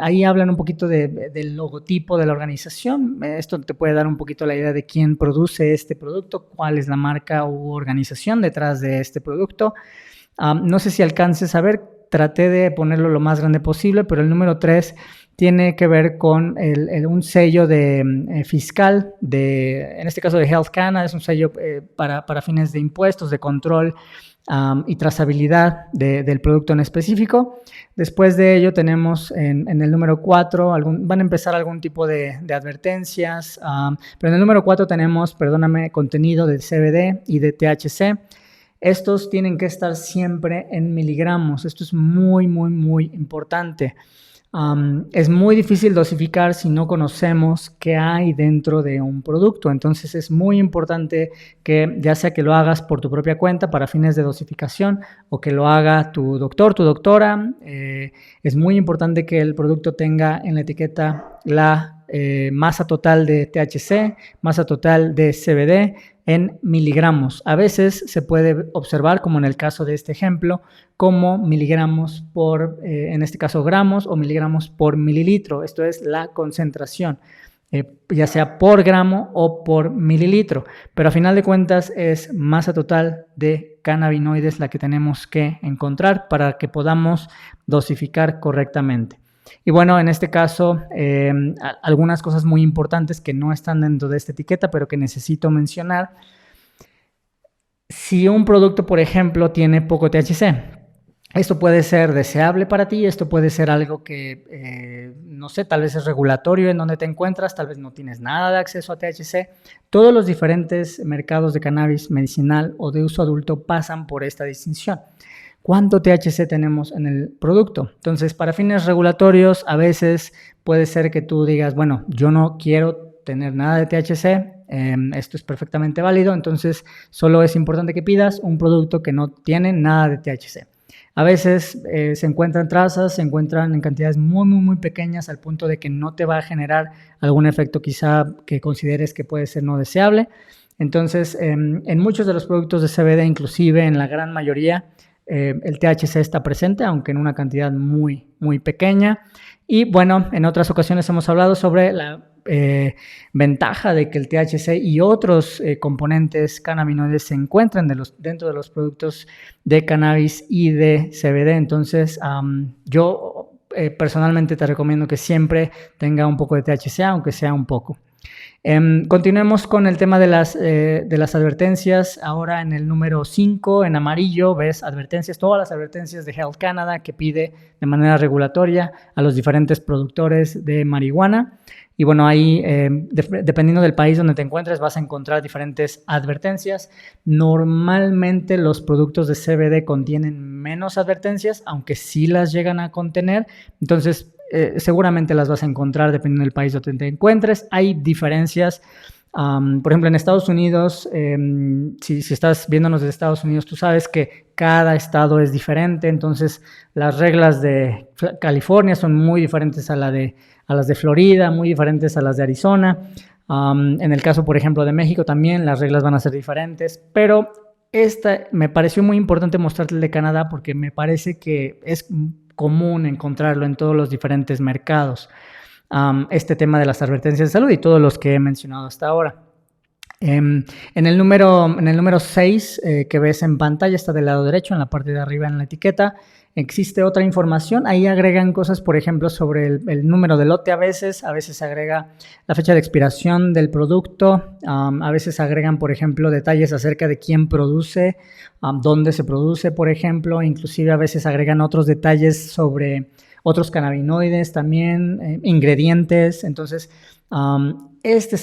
ahí hablan un poquito del logotipo de la organización. Esto te puede dar un poquito la idea de quién produce este producto, cuál es la marca u organización detrás de este producto. No sé si alcances a ver, traté de ponerlo lo más grande posible, pero el número 3 tiene que ver con un sello fiscal, en este caso de Health Canada. Es un sello para fines de impuestos, de control y trazabilidad del producto en específico. Después de ello tenemos en el número 4, van a empezar algún tipo de advertencias, pero en el número 4 tenemos, contenido de CBD y de THC. Estos tienen que estar siempre en miligramos. Esto es muy importante. Es muy difícil dosificar si no conocemos qué hay dentro de un producto. Entonces es muy importante que ya sea que lo hagas por tu propia cuenta para fines de dosificación o que lo haga tu doctor, tu doctora. Es muy importante que el producto tenga en la etiqueta la masa total de THC, masa total de CBD en miligramos. A veces se puede observar, como en el caso de este ejemplo, como miligramos por, en este caso gramos o miligramos por mililitro. Esto es la concentración, ya sea por gramo o por mililitro. Pero a final de cuentas es masa total de cannabinoides la que tenemos que encontrar para que podamos dosificar correctamente. Y bueno, en este caso, algunas cosas muy importantes que no están dentro de esta etiqueta, pero que necesito mencionar. Si un producto, por ejemplo, tiene poco THC, esto puede ser deseable para ti, esto puede ser algo que, no sé, tal vez es regulatorio en donde te encuentras, tal vez no tienes nada de acceso a THC. Todos los diferentes mercados de cannabis medicinal o de uso adulto pasan por esta distinción. ¿Cuánto THC tenemos en el producto? Entonces, para fines regulatorios, a veces puede ser que tú digas, bueno, yo no quiero tener nada de THC, esto es perfectamente válido, entonces solo es importante que pidas un producto que no tiene nada de THC. A veces se encuentran trazas, se encuentran en cantidades muy pequeñas al punto de que no te va a generar algún efecto quizá que consideres que puede ser no deseable. Entonces, en muchos de los productos de CBD, inclusive en la gran mayoría, el THC está presente, aunque en una cantidad muy pequeña. Y bueno, en otras ocasiones hemos hablado sobre la ventaja de que el THC y otros componentes cannabinoides se encuentran dentro de los productos de cannabis y de CBD. Entonces, yo personalmente te recomiendo que siempre tenga un poco de THC, aunque sea un poco. Continuemos con el tema de las advertencias. Ahora en el número 5, en amarillo, ves advertencias, todas las advertencias de Health Canada que pide de manera regulatoria a los diferentes productores de marihuana. Y bueno, ahí dependiendo del país donde te encuentres vas a encontrar diferentes advertencias. Normalmente los productos de CBD contienen menos advertencias, aunque sí las llegan a contener. Entonces, seguramente las vas a encontrar dependiendo del país donde te encuentres. Hay diferencias. Por ejemplo, en Estados Unidos, si estás viéndonos desde Estados Unidos, tú sabes que cada estado es diferente. Entonces, las reglas de California son muy diferentes a las de Florida, muy diferentes a las de Arizona. En el caso, por ejemplo, de México también, las reglas van a ser diferentes. Pero esta me pareció muy importante mostrarte el de Canadá porque me parece que es común encontrarlo en todos los diferentes mercados, este tema de las advertencias de salud y todos los que he mencionado hasta ahora. En el número 6 que ves en pantalla, está del lado derecho, en la parte de arriba en la etiqueta, existe otra información. Ahí agregan cosas, por ejemplo, sobre el número de lote a veces agrega la fecha de expiración del producto, a veces agregan, por ejemplo, detalles acerca de quién produce, dónde se produce, por ejemplo, inclusive a veces agregan otros detalles sobre otros cannabinoides también, ingredientes. Entonces, este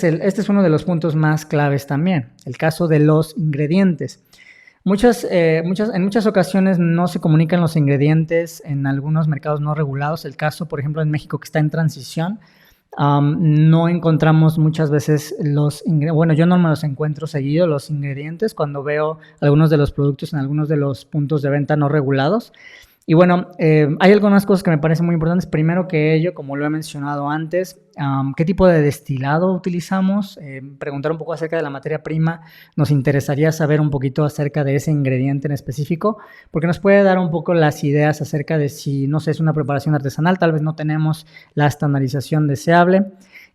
es uno de los puntos más claves también, el caso de los ingredientes. En muchas ocasiones no se comunican los ingredientes en algunos mercados no regulados. El caso, por ejemplo, en México, que está en transición, no encontramos muchas veces yo no me los encuentro seguido los ingredientes cuando veo algunos de los productos en algunos de los puntos de venta no regulados. Y bueno, hay algunas cosas que me parecen muy importantes. Primero que ello, como lo he mencionado antes, ¿qué tipo de destilado utilizamos? Preguntar un poco acerca de la materia prima. Nos interesaría saber un poquito acerca de ese ingrediente en específico, porque nos puede dar un poco las ideas acerca de si, no sé, es una preparación artesanal, tal vez no tenemos la estandarización deseable.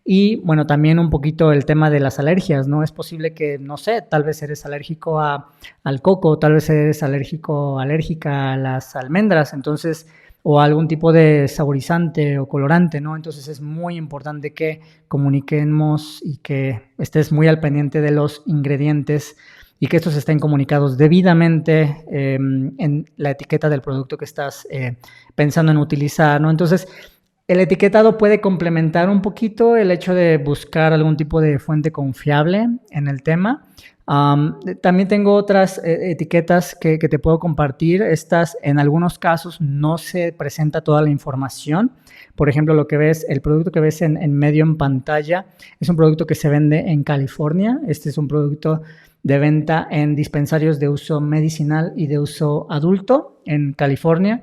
Y bueno, también un poquito el tema de las alergias, ¿no? Es posible que, no sé, tal vez eres alérgico al coco, tal vez eres alérgica a las almendras, entonces, o a algún tipo de saborizante o colorante, ¿no? Entonces es muy importante que comuniquemos y que estés muy al pendiente de los ingredientes y que estos estén comunicados debidamente en la etiqueta del producto que estás pensando en utilizar, ¿no? Entonces, El etiquetado puede complementar un poquito el hecho de buscar algún tipo de fuente confiable en el tema. También tengo otras etiquetas que te puedo compartir. Estas, en algunos casos, no se presenta toda la información. Por ejemplo, lo que ves, el producto que ves en medio en pantalla es un producto que se vende en California. Este es un producto de venta en dispensarios de uso medicinal y de uso adulto en California.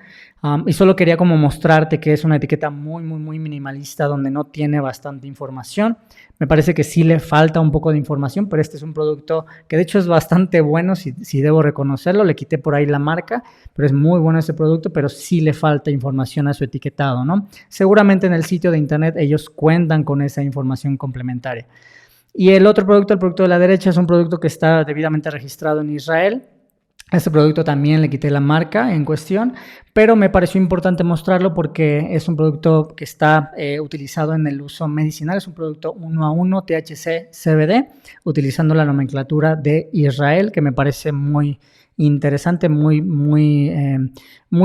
Y solo quería como mostrarte que es una etiqueta muy minimalista donde no tiene bastante información. Me parece que sí le falta un poco de información, pero este es un producto que de hecho es bastante bueno, si debo reconocerlo. Le quité por ahí la marca, pero es muy bueno este producto, pero sí le falta información a su etiquetado, ¿no? Seguramente en el sitio de internet ellos cuentan con esa información complementaria. Y el otro producto, el producto de la derecha, es un producto que está debidamente registrado en Israel. A este producto también le quité la marca en cuestión, pero me pareció importante mostrarlo porque es un producto que está utilizado en el uso medicinal. Es un producto 1 a 1 THC CBD, utilizando la nomenclatura de Israel, que me parece muy interesante, muy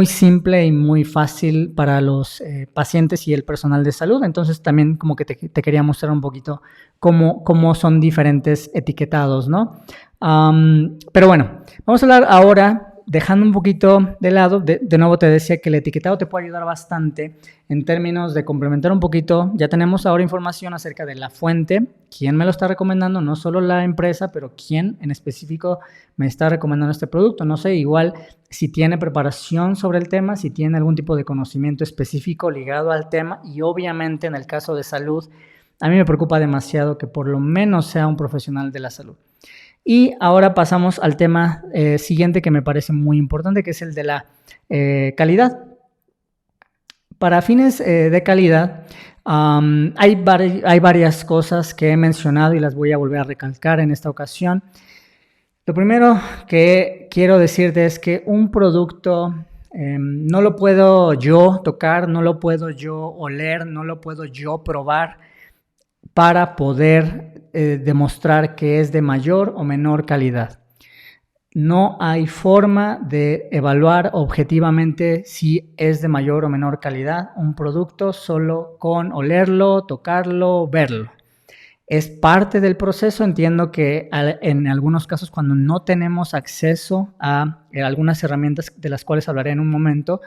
simple y muy fácil para los pacientes y el personal de salud. Entonces también como que te quería mostrar un poquito cómo son diferentes etiquetados, ¿no? Pero bueno, vamos a hablar ahora, dejando un poquito de lado, de nuevo te decía que el etiquetado te puede ayudar bastante en términos de complementar un poquito. Ya tenemos ahora información acerca de la fuente, quién me lo está recomendando, no solo la empresa, pero quién en específico me está recomendando este producto. No sé, igual si tiene preparación sobre el tema, si tiene algún tipo de conocimiento específico ligado al tema, y obviamente en el caso de salud, a mí me preocupa demasiado que por lo menos sea un profesional de la salud. Y ahora pasamos al tema siguiente que me parece muy importante, que es el de la calidad. Para fines de calidad, hay varias cosas que he mencionado y las voy a volver a recalcar en esta ocasión. Lo primero que quiero decirte es que un producto no lo puedo yo tocar, no lo puedo yo oler, no lo puedo yo probar para poder demostrar que es de mayor o menor calidad. No hay forma de evaluar objetivamente si es de mayor o menor calidad un producto solo con olerlo, tocarlo, verlo. Es parte del proceso. Entiendo que en algunos casos, cuando no tenemos acceso a algunas herramientas de las cuales hablaré en un momento,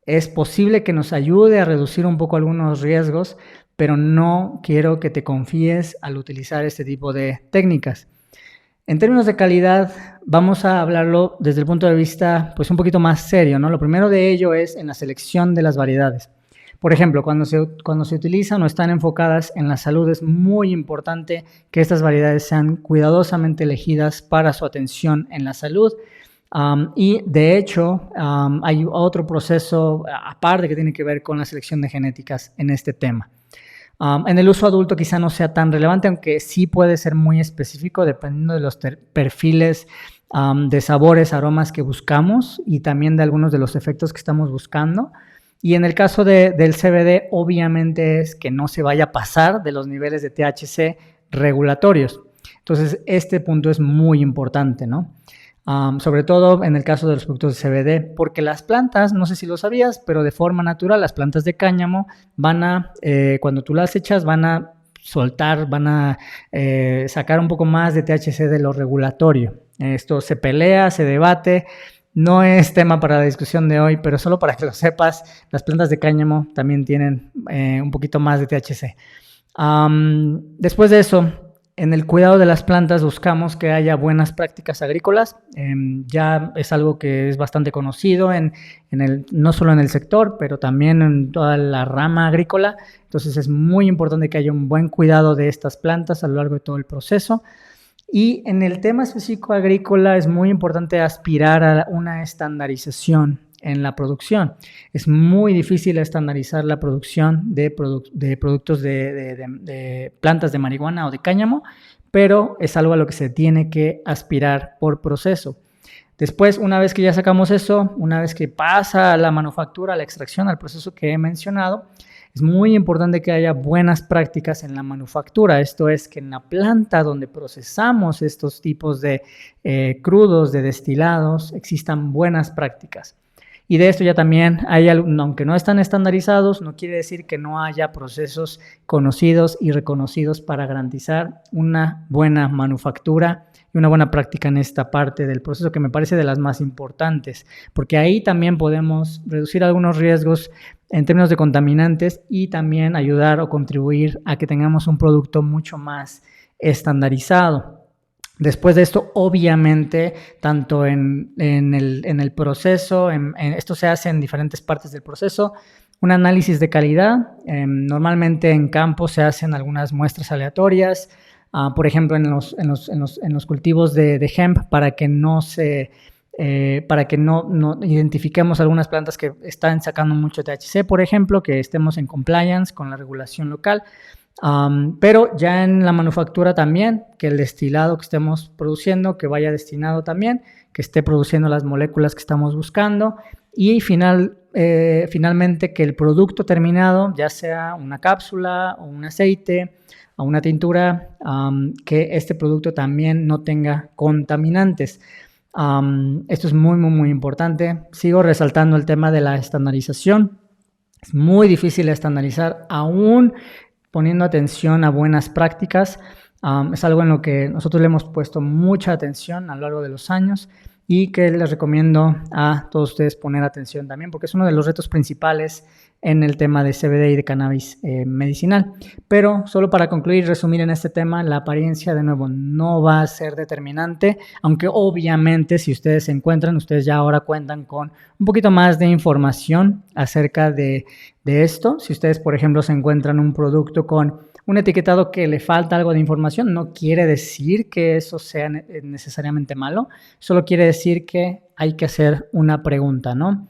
es posible que nos ayude a reducir un poco algunos riesgos, pero no quiero que te confíes al utilizar este tipo de técnicas. En términos de calidad, vamos a hablarlo desde el punto de vista pues un poquito más serio, ¿no? Lo primero de ello es en la selección de las variedades. Por ejemplo, cuando se utilizan o están enfocadas en la salud, es muy importante que estas variedades sean cuidadosamente elegidas para su atención en la salud. Y de hecho, hay otro proceso aparte que tiene que ver con la selección de genéticas en este tema. En el uso adulto quizá no sea tan relevante, aunque sí puede ser muy específico dependiendo de los perfiles de sabores, aromas que buscamos y también de algunos de los efectos que estamos buscando. Y en el caso del CBD, obviamente es que no se vaya a pasar de los niveles de THC regulatorios. Entonces, este punto es muy importante, ¿no? Sobre todo en el caso de los productos de CBD, porque las plantas, no sé si lo sabías, pero de forma natural las plantas de cáñamo cuando tú las echas, van a soltar, van a sacar un poco más de THC de lo regulatorio. Esto se pelea, se debate, no es tema para la discusión de hoy, pero solo para que lo sepas, las plantas de cáñamo también tienen un poquito más de THC. Después de eso, en el cuidado de las plantas buscamos que haya buenas prácticas agrícolas. Ya es algo que es bastante conocido no solo en el sector, pero también en toda la rama agrícola. Entonces es muy importante que haya un buen cuidado de estas plantas a lo largo de todo el proceso. Y en el tema específico agrícola es muy importante aspirar a una estandarización en la producción. Es muy difícil estandarizar la producción de productos de plantas de marihuana o de cáñamo, pero es algo a lo que se tiene que aspirar por proceso. Después, una vez que ya sacamos eso, una vez que pasa a la manufactura, a la extracción, al proceso que he mencionado, es muy importante que haya buenas prácticas en la manufactura. Esto es, que en la planta donde procesamos estos tipos de crudos, de destilados, existan buenas prácticas. Y de esto ya también hay, aunque no están estandarizados, no quiere decir que no haya procesos conocidos y reconocidos para garantizar una buena manufactura y una buena práctica en esta parte del proceso, que me parece de las más importantes, porque ahí también podemos reducir algunos riesgos en términos de contaminantes y también ayudar o contribuir a que tengamos un producto mucho más estandarizado. Después de esto, obviamente, tanto en el proceso, esto se hace en diferentes partes del proceso, un análisis de calidad. Normalmente en campo se hacen algunas muestras aleatorias, por ejemplo, en los cultivos de hemp, para que no identifiquemos algunas plantas que están sacando mucho THC, por ejemplo, que estemos en compliance con la regulación local. Pero ya en la manufactura también, que el destilado que estemos produciendo, que vaya destinado también, que esté produciendo las moléculas que estamos buscando, y finalmente que el producto terminado, ya sea una cápsula o un aceite o una tintura, que este producto también no tenga contaminantes. Esto es muy, muy, muy importante. Sigo resaltando el tema de la estandarización. Es muy difícil estandarizar, aún poniendo atención a buenas prácticas. Es algo en lo que nosotros le hemos puesto mucha atención a lo largo de los años y que les recomiendo a todos ustedes poner atención también, porque es uno de los retos principales en el tema de CBD y de cannabis medicinal. Pero solo para concluir, resumir en este tema, la apariencia de nuevo no va a ser determinante, aunque obviamente si ustedes se encuentran, ustedes ya ahora cuentan con un poquito más de información acerca de esto. Si ustedes, por ejemplo, se encuentran un producto con un etiquetado que le falta algo de información, no quiere decir que eso sea necesariamente malo, solo quiere decir que hay que hacer una pregunta, ¿no?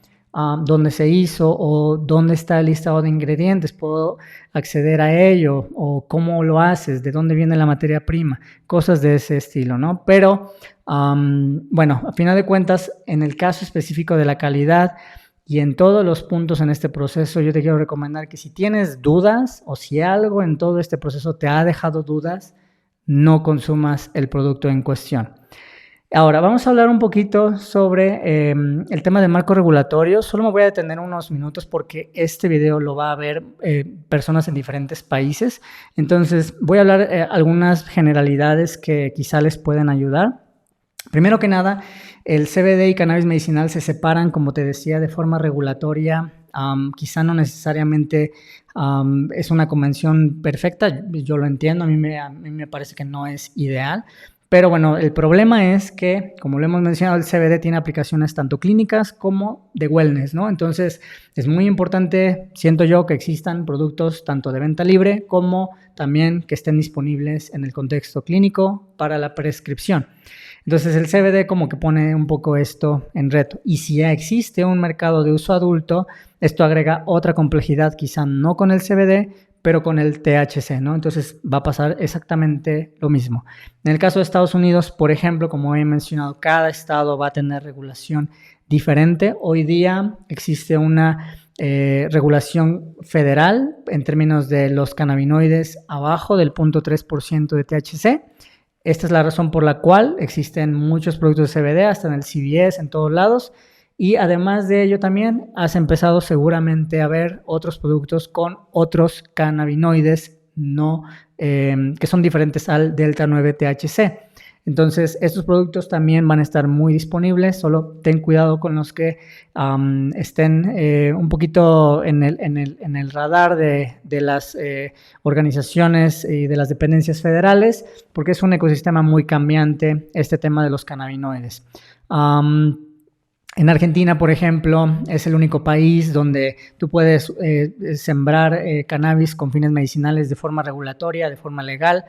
¿Dónde se hizo o dónde está el listado de ingredientes? ¿Puedo acceder a ello? ¿O cómo lo haces? ¿De dónde viene la materia prima? Cosas de ese estilo, ¿no? Pero, bueno, a final de cuentas, en el caso específico de la calidad y en todos los puntos en este proceso, yo te quiero recomendar que si tienes dudas o si algo en todo este proceso te ha dejado dudas, no consumas el producto en cuestión. Ahora, vamos a hablar un poquito sobre el tema del marco regulatorio. Solo me voy a detener unos minutos porque este video lo va a ver personas en diferentes países. Entonces, voy a hablar algunas generalidades que quizá les pueden ayudar. Primero que nada, el CBD y cannabis medicinal se separan, como te decía, de forma regulatoria. Quizá no necesariamente es una convención perfecta, yo lo entiendo, a mí me parece que no es ideal. Pero bueno, el problema es que, como lo hemos mencionado, el CBD tiene aplicaciones tanto clínicas como de wellness, ¿no? Entonces, es muy importante, siento yo, que existan productos tanto de venta libre como también que estén disponibles en el contexto clínico para la prescripción. Entonces, el CBD como que pone un poco esto en reto. Y si ya existe un mercado de uso adulto, esto agrega otra complejidad, quizá no con el CBD, pero con el THC, ¿no? Entonces va a pasar exactamente lo mismo. En el caso de Estados Unidos, por ejemplo, como he mencionado, cada estado va a tener regulación diferente. Hoy día existe una regulación federal en términos de los cannabinoides abajo del 0.3% de THC. Esta es la razón por la cual existen muchos productos de CBD, hasta en el CVS, en todos lados. Y además de ello también has empezado seguramente a ver otros productos con otros cannabinoides que son diferentes al Delta 9 THC. Entonces, estos productos también van a estar muy disponibles, solo ten cuidado con los que estén un poquito en el radar de las organizaciones y de las dependencias federales, porque es un ecosistema muy cambiante este tema de los cannabinoides. En Argentina, por ejemplo, es el único país donde tú puedes sembrar cannabis con fines medicinales de forma regulatoria, de forma legal,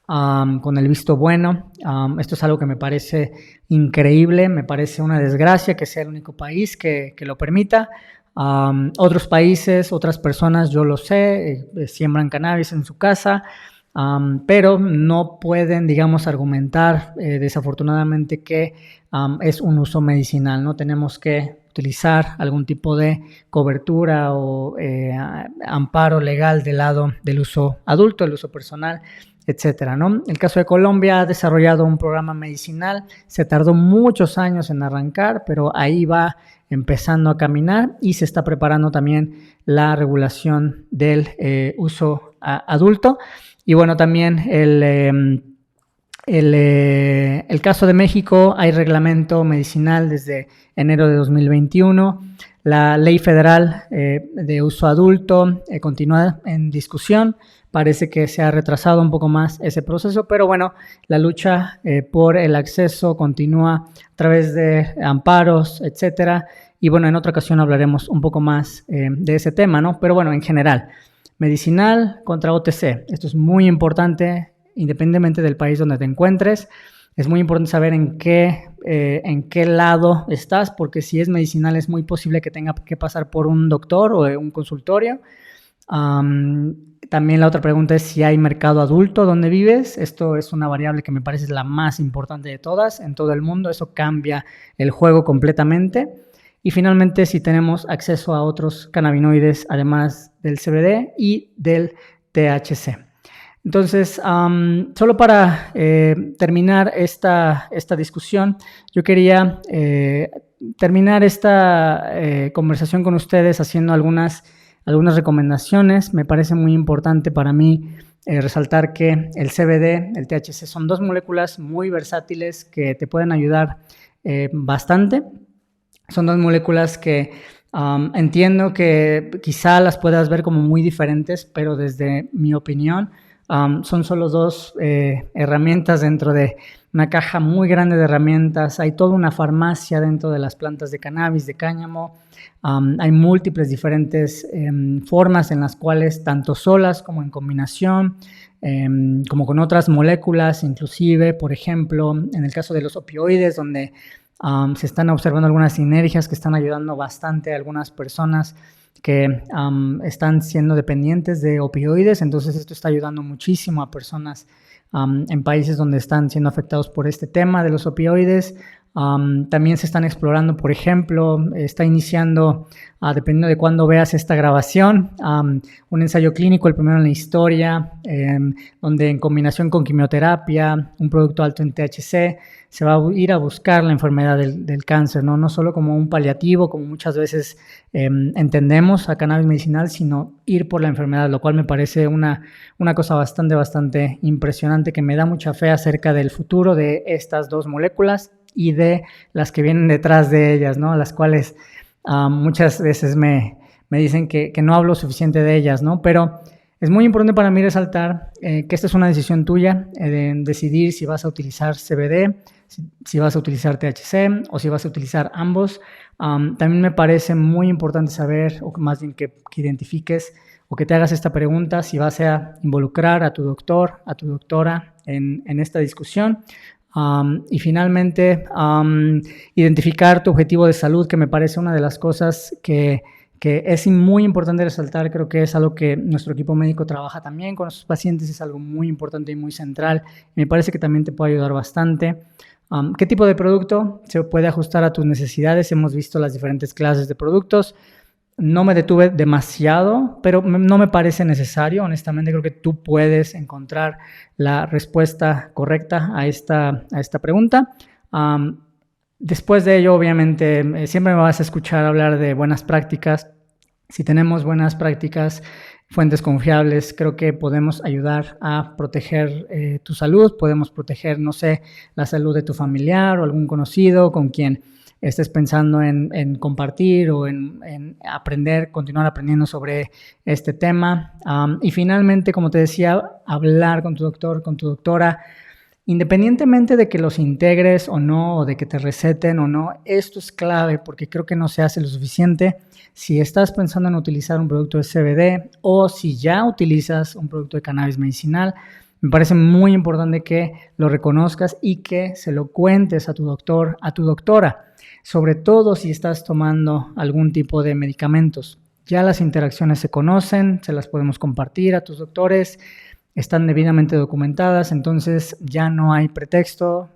con el visto bueno. Esto es algo que me parece increíble, me parece una desgracia que sea el único país que lo permita. Otros países, otras personas, yo lo sé, siembran cannabis en su casa, pero no pueden, digamos, argumentar desafortunadamente que es un uso medicinal, ¿no? Tenemos que utilizar algún tipo de cobertura o amparo legal del lado del uso adulto, el uso personal, etcétera, ¿no? El caso de Colombia ha desarrollado un programa medicinal, se tardó muchos años en arrancar, pero ahí va empezando a caminar y se está preparando también la regulación del uso adulto. Y bueno, también el caso de México, hay reglamento medicinal desde enero de 2021. La ley federal de uso adulto continúa en discusión. Parece que se ha retrasado un poco más ese proceso, pero bueno, la lucha por el acceso continúa a través de amparos, etcétera. Y bueno, en otra ocasión hablaremos un poco más de ese tema, ¿no? Pero bueno, en general, medicinal contra OTC. Esto es muy importante, independientemente del país donde te encuentres. Es muy importante saber en qué lado estás, porque si es medicinal es muy posible que tenga que pasar por un doctor o un consultorio. También la otra pregunta es si hay mercado adulto donde vives. Esto es una variable que me parece la más importante de todas en todo el mundo. Eso cambia el juego completamente. Y finalmente, si tenemos acceso a otros cannabinoides además del CBD y del THC. Entonces, solo para terminar esta discusión, yo quería terminar esta conversación con ustedes haciendo algunas recomendaciones. Me parece muy importante para mí resaltar que el CBD, el THC, son dos moléculas muy versátiles que te pueden ayudar bastante. Son dos moléculas que entiendo que quizá las puedas ver como muy diferentes, pero desde mi opinión son solo dos herramientas dentro de una caja muy grande de herramientas. Hay toda una farmacia dentro de las plantas de cannabis, de cáñamo. Hay múltiples diferentes formas en las cuales, tanto solas como en combinación, como con otras moléculas, inclusive, por ejemplo, en el caso de los opioides, donde se están observando algunas sinergias que están ayudando bastante a algunas personas que están siendo dependientes de opioides. Entonces esto está ayudando muchísimo a personas en países donde están siendo afectados por este tema de los opioides. También se están explorando, por ejemplo, está iniciando, dependiendo de cuándo veas esta grabación, un ensayo clínico, el primero en la historia, donde en combinación con quimioterapia, un producto alto en THC, se va a ir a buscar la enfermedad del cáncer, ¿no? No solo como un paliativo, como muchas veces entendemos a cannabis medicinal, sino ir por la enfermedad, lo cual me parece una cosa bastante impresionante, que me da mucha fe acerca del futuro de estas dos moléculas y de las que vienen detrás de ellas, ¿no? Las cuales muchas veces me dicen que no hablo suficiente de ellas, ¿no? Pero es muy importante para mí resaltar que esta es una decisión tuya, de decidir si vas a utilizar CBD, si vas a utilizar THC o si vas a utilizar ambos. También me parece muy importante saber, o más bien que identifiques o que te hagas esta pregunta, si vas a involucrar a tu doctor, a tu doctora en esta discusión. Y finalmente, identificar tu objetivo de salud, que me parece una de las cosas que es muy importante resaltar. Creo que es algo que nuestro equipo médico trabaja también con nuestros pacientes, es algo muy importante y muy central. Me parece que también te puede ayudar bastante. ¿Qué tipo de producto se puede ajustar a tus necesidades? Hemos visto las diferentes clases de productos. No me detuve demasiado, pero no me parece necesario. Honestamente, creo que tú puedes encontrar la respuesta correcta a esta pregunta. Después de ello, obviamente, siempre me vas a escuchar hablar de buenas prácticas. Si tenemos buenas prácticas, fuentes confiables, creo que podemos ayudar a proteger tu salud. Podemos proteger, no sé, la salud de tu familiar o algún conocido con quien estés pensando en compartir o en aprender, continuar aprendiendo sobre este tema. Y finalmente, como te decía, hablar con tu doctor, con tu doctora, independientemente de que los integres o no, o de que te receten o no. Esto es clave porque creo que no se hace lo suficiente. Si estás pensando en utilizar un producto de CBD o si ya utilizas un producto de cannabis medicinal, me parece muy importante que lo reconozcas y que se lo cuentes a tu doctor, a tu doctora, sobre todo si estás tomando algún tipo de medicamentos. Ya las interacciones se conocen, se las podemos compartir a tus doctores, están debidamente documentadas, entonces ya no hay pretexto.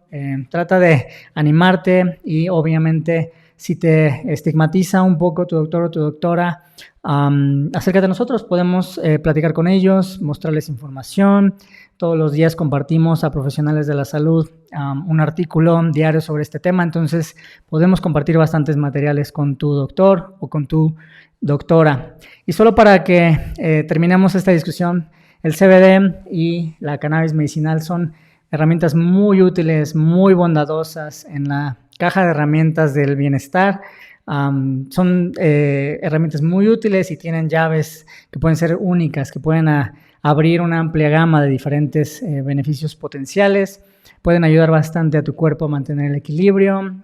Trata de animarte y obviamente si te estigmatiza un poco tu doctor o tu doctora, acércate a nosotros, podemos platicar con ellos, mostrarles información. Todos los días compartimos a profesionales de la salud un artículo diario sobre este tema, entonces podemos compartir bastantes materiales con tu doctor o con tu doctora. Y solo para que terminemos esta discusión, el CBD y la cannabis medicinal son herramientas muy útiles, muy bondadosas en la caja de herramientas del bienestar. Son herramientas muy útiles y tienen llaves que pueden ser únicas, que pueden abrir una amplia gama de diferentes beneficios potenciales. Pueden ayudar bastante a tu cuerpo a mantener el equilibrio,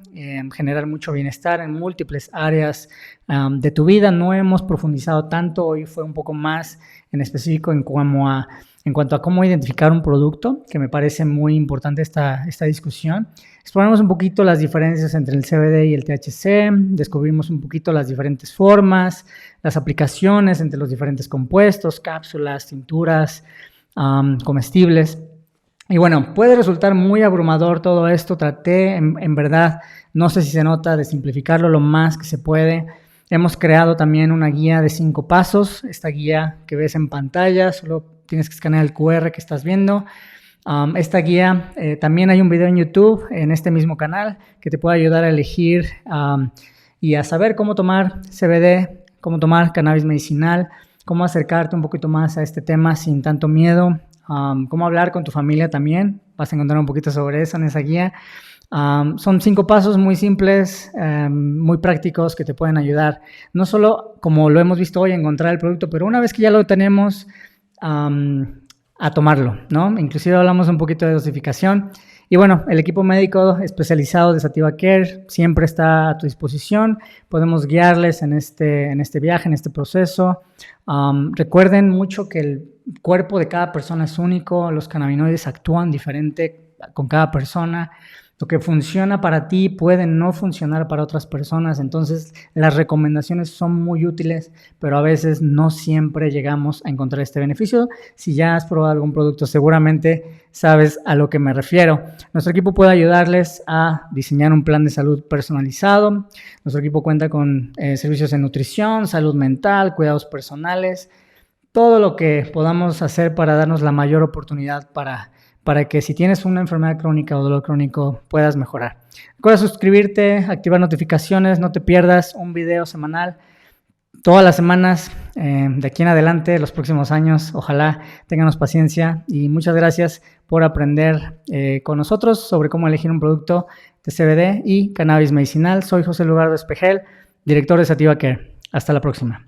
generar mucho bienestar en múltiples áreas de tu vida. No hemos profundizado tanto, hoy fue un poco más en específico en cuanto a cómo identificar un producto, que me parece muy importante esta discusión. Exploramos un poquito las diferencias entre el CBD y el THC, descubrimos un poquito las diferentes formas, las aplicaciones entre los diferentes compuestos, cápsulas, tinturas, comestibles. Y bueno, puede resultar muy abrumador todo esto. Traté, en verdad, no sé si se nota, de simplificarlo lo más que se puede. Hemos creado también una guía de 5 pasos. Esta guía que ves en pantalla, solo tienes que escanear el QR que estás viendo. Esta guía, también hay un video en YouTube, en este mismo canal, que te puede ayudar a elegir y a saber cómo tomar CBD, cómo tomar cannabis medicinal, cómo acercarte un poquito más a este tema sin tanto miedo. Cómo hablar con tu familia también, vas a encontrar un poquito sobre eso en esa guía. Son 5 pasos muy simples, muy prácticos que te pueden ayudar, no solo como lo hemos visto hoy, a encontrar el producto, pero una vez que ya lo tenemos, a tomarlo, ¿no? Inclusive hablamos un poquito de dosificación. Y bueno, el equipo médico especializado de Sativa Care siempre está a tu disposición. Podemos guiarles en este viaje, en este proceso. Recuerden mucho que el cuerpo de cada persona es único. Los cannabinoides actúan diferente con cada persona. Lo que funciona para ti puede no funcionar para otras personas. Entonces, las recomendaciones son muy útiles, pero a veces no siempre llegamos a encontrar este beneficio. Si ya has probado algún producto, seguramente sabes a lo que me refiero. Nuestro equipo puede ayudarles a diseñar un plan de salud personalizado. Nuestro equipo cuenta con servicios de nutrición, salud mental, cuidados personales, todo lo que podamos hacer para darnos la mayor oportunidad para que si tienes una enfermedad crónica o dolor crónico puedas mejorar. Recuerda suscribirte, activar notificaciones, no te pierdas un video semanal todas las semanas de aquí en adelante, los próximos años. Ojalá tenganos paciencia y muchas gracias por aprender con nosotros sobre cómo elegir un producto de CBD y cannabis medicinal. Soy José Lugardo Espejel, director de Sativa Care. Hasta la próxima.